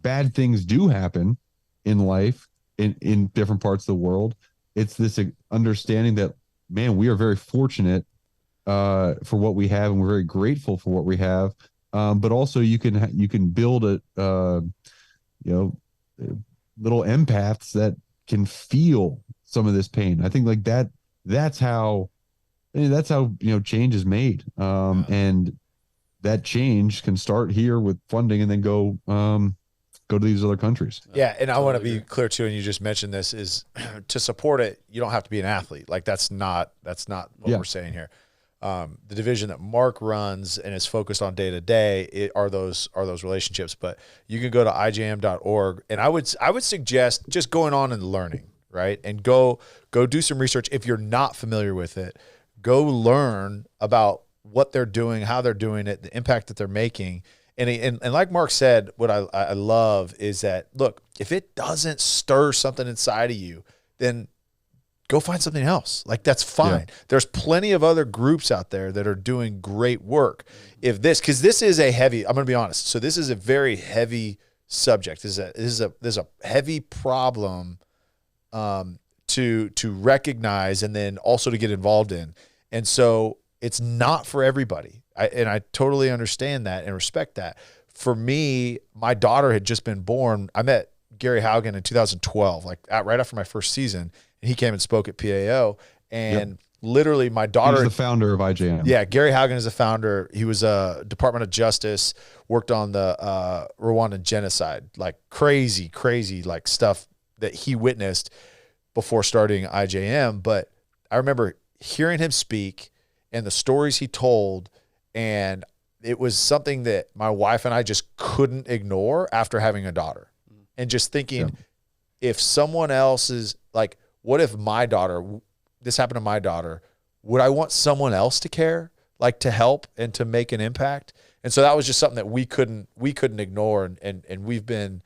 bad things do happen in life in different parts of the world. It's this understanding that, man, we are very fortunate for what we have, and we're very grateful for what we have. But also you can build little empaths that can feel some of this pain. I think like that's how change is made. And that change can start here with funding and then go to these other countries. Yeah. And I want to be clear too. And you just mentioned this is to support it. You don't have to be an athlete. Like that's not what we're saying here. The division that Mark runs and is focused on day to day are those relationships, but you can go to ijm.org, and I would suggest just going on and learning, right? And go do some research. If you're not familiar with it, go learn about what they're doing, how they're doing it, the impact that they're making. And like Mark said, what I love is that, look, if it doesn't stir something inside of you, then go find something else. Like, that's fine. Yeah. There's plenty of other groups out there that are doing great work. Because this is a heavy, I'm going to be honest. So this is a very heavy subject. This is a heavy problem to recognize and then also to get involved in. And so it's not for everybody. I totally understand that and respect that. For me, my daughter had just been born. I met Gary Haugen in 2012, right after my first season. And he came and spoke at PAO. And literally my daughter— He's the founder of IJM. Yeah, Gary Haugen is the founder. He was a Department of Justice, worked on the Rwandan genocide, like crazy like stuff that he witnessed before starting IJM. But I remember hearing him speak and the stories he told, and it was something that my wife and I just couldn't ignore after having a daughter. And just thinking, if someone else is like, what if this happened to my daughter, would I want someone else to care, like to help and to make an impact? And so that was just something that we couldn't ignore. And we've been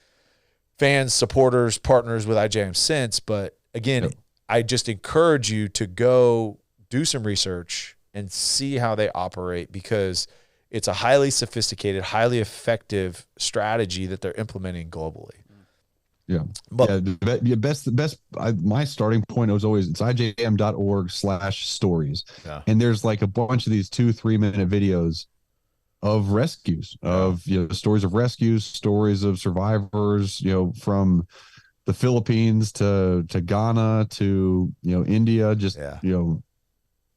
fans, supporters, partners with IJM since. But again, I just encourage you to go do some research and see how they operate, because it's a highly sophisticated, highly effective strategy that they're implementing globally. Yeah. But my starting point was always, it's ijm.org/stories. Yeah. And there's like a bunch of these 2-3 minute videos of rescues, of, stories of rescues, stories of survivors, from the Philippines to Ghana to, India, just,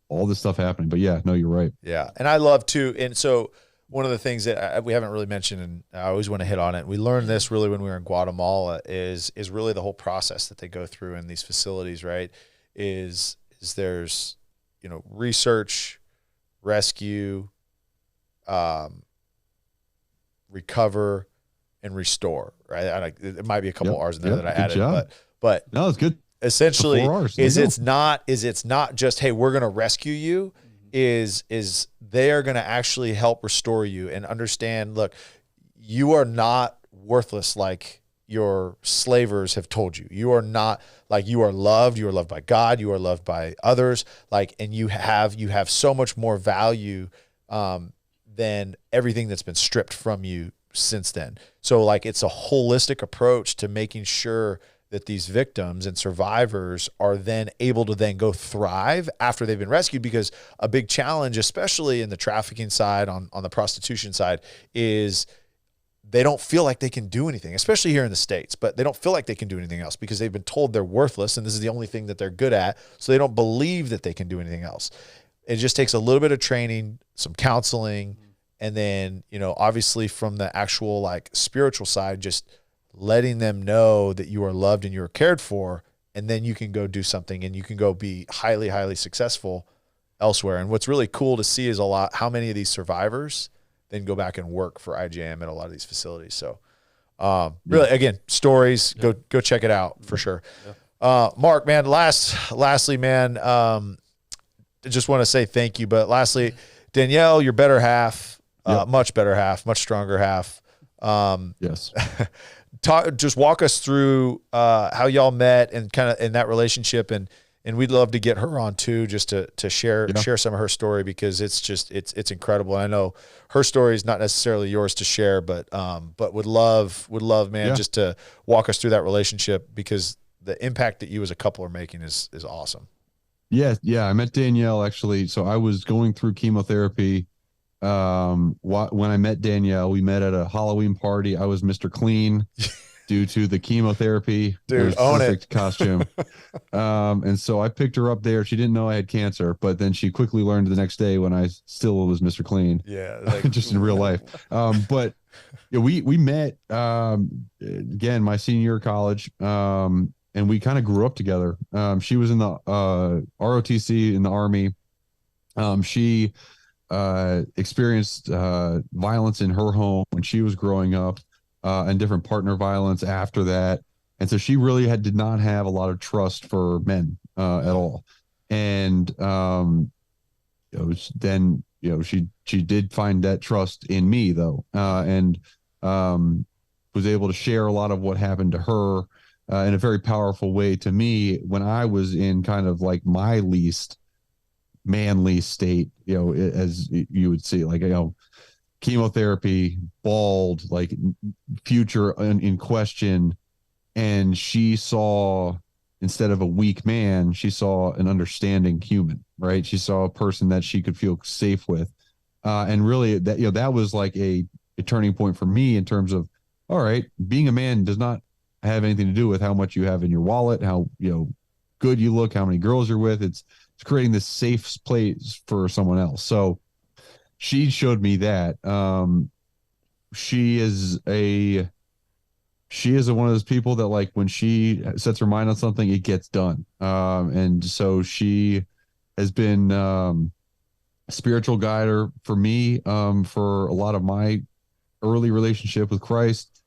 all this stuff happening. But you're right. Yeah. And I love to, and so one of the things that we haven't really mentioned, and I always want to hit on it, we learned this really when we were in Guatemala, is really the whole process that they go through in these facilities, right? Is there's, research, rescue, recover, and restore, right? It might be a couple R's in there that I added, but no, it's good. Essentially, it's not just, hey, we're going to rescue you. Is they are going to actually help restore you and understand, look, you are not worthless like your slavers have told you. You are not, like, you are loved by God, you are loved by others, like, and you have so much more value than everything that's been stripped from you since then. So, like, it's a holistic approach to making sure that these victims and survivors are then able to then go thrive after they've been rescued, because a big challenge, especially in the trafficking side, on the prostitution side, is they don't feel like they can do anything, especially here in the States, but they don't feel like they can do anything else because they've been told they're worthless and this is the only thing that they're good at. So they don't believe that they can do anything else. It just takes a little bit of training, some counseling, and then, obviously from the actual, like, spiritual side, just letting them know that you are loved and you are cared for, and then you can go do something and you can go be highly, highly successful elsewhere. And what's really cool to see is how many of these survivors then go back and work for IJM at a lot of these facilities. So really, again, stories, go check it out for sure. Yeah. Mark, man, lastly, man, I just want to say thank you. But lastly, Danielle, your better half, much better half, much stronger half. Yes. Just walk us through how y'all met and kind of in that relationship, and we'd love to get her on too, just to share some of her story, because it's incredible. And I know her story is not necessarily yours to share, but would love, man, just to walk us through that relationship, because the impact that you as a couple are making is awesome. Yeah. I met Danielle actually. So I was going through chemotherapy. When I met Danielle, we met at a Halloween party. I was Mr. Clean. due to the chemotherapy. Dude, own perfect it. costume. And so I picked her up there. She didn't know I had cancer, but then she quickly learned the next day when I still was Mr. Clean. Yeah. Like, just in real life. But yeah, we met again my senior year of college. And we kind of grew up together. She was in the ROTC in the Army. She experienced violence in her home when she was growing up, and different partner violence after that. And so she really did not have a lot of trust for men at all. And then she did find that trust in me though, and was able to share a lot of what happened to her in a very powerful way to me when I was in kind of like my least manly state, as you would see, like, chemotherapy, bald, like future in question. And she saw, instead of a weak man, she saw an understanding human, right? She saw a person that she could feel safe with. And really that was like a turning point for me in terms of, all right, being a man does not have anything to do with how much you have in your wallet, how good you look, how many girls you're with. It's creating this safe place for someone else. So she showed me that. She is one of those people that, like, when she sets her mind on something, it gets done. And so she has been a spiritual guider for me for a lot of my early relationship with Christ.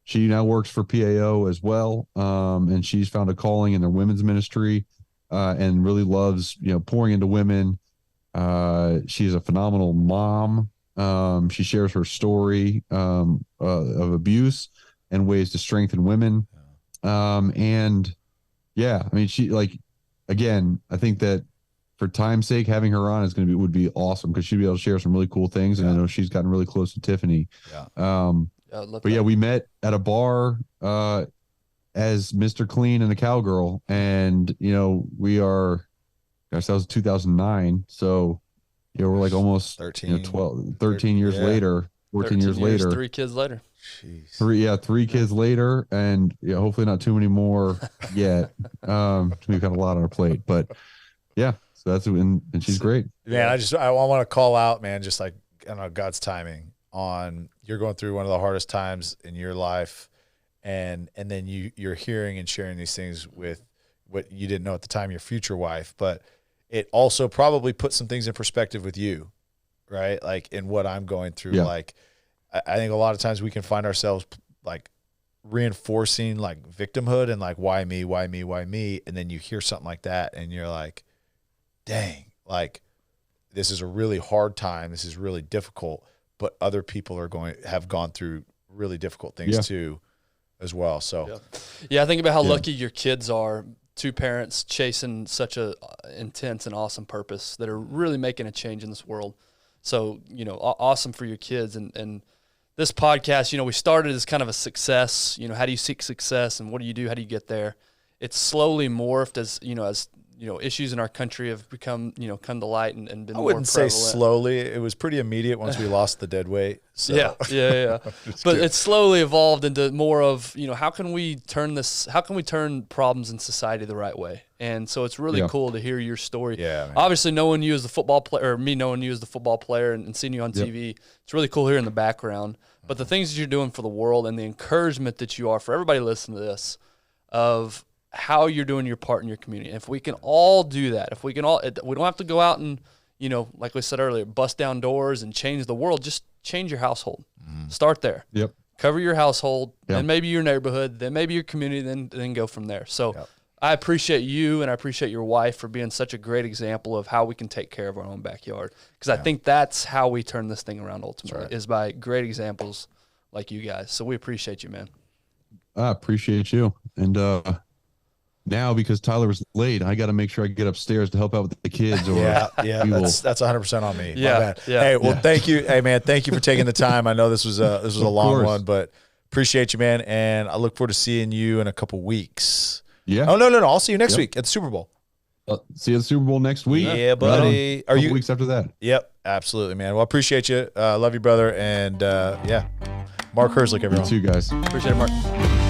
She now works for PAO as well, and she's found a calling in their women's ministry, and really loves pouring into women. She's a phenomenal mom. She shares her story of abuse and ways to strengthen women. And yeah, I mean, she, like, again, I think that for time's sake, having her on would be awesome, because she'd be able to share some really cool things. And I know she's gotten really close to Tiffany. But yeah, we met at a bar as Mr. Clean and a Cowgirl, and we are, gosh, that was 2009. So we're like almost 13 years later, 14 years later, 3 kids later. Jeez. 3 kids later, and hopefully not too many more yet. We've got a lot on our plate, but yeah, so that's, and she's great. Man, I want to call out, man, just like, I don't know, God's timing on, you're going through one of the hardest times in your life, and then you're hearing and sharing these things with what you didn't know at the time, your future wife, but it also probably put some things in perspective with you, right? Like, in what I'm going through. Yeah. Like, I think a lot of times we can find ourselves like reinforcing like victimhood and like, why me? And then you hear something like that and you're like, dang, like, this is a really hard time. This is really difficult, but other people have gone through really difficult things too, as well. So yeah, I think about how lucky your kids are. 2 parents chasing such a intense and awesome purpose that are really making a change in this world. So, awesome for your kids. And this podcast, we started as kind of a success, how do you seek success and what do you do? How do you get there? It's slowly morphed as issues in our country have become, come to light and been more prevalent. I wouldn't say slowly. It was pretty immediate once we lost the dead weight. So. Yeah. But it's slowly evolved into more of, how can we turn problems in society the right way? And so it's really cool to hear your story. Yeah, man. Obviously, knowing you as the football player, or me knowing you as the football player and seeing you on TV, it's really cool hearing the background. But the things that you're doing for the world and the encouragement that you are for everybody listening to this, of how you're doing your part in your community. And if we can all do that, we don't have to go out and, like we said earlier, bust down doors and change the world. Just change your household. Start there. Yep. Cover your household, then maybe your neighborhood, then maybe your community, then go from there. So I appreciate you and I appreciate your wife for being such a great example of how we can take care of our own backyard. Because I think that's how we turn this thing around ultimately, is by great examples like you guys. So we appreciate you, man. I appreciate you. And now, because Tyler was late, I got to make sure I get upstairs to help out with the kids. Or that's 100% on me. Yeah. Hey, well, thank you. Hey, man, thank you for taking the time. I know this was a long one, but appreciate you, man. And I look forward to seeing you in a couple weeks. Yeah. Oh, no. I'll see you next week at the Super Bowl. See you at the Super Bowl next week. Yeah, buddy. Are you weeks after that? Yep, absolutely, man. Well, I appreciate you. Love you, brother. And Mark Herzlich, everyone. You too, guys. Appreciate it, Mark.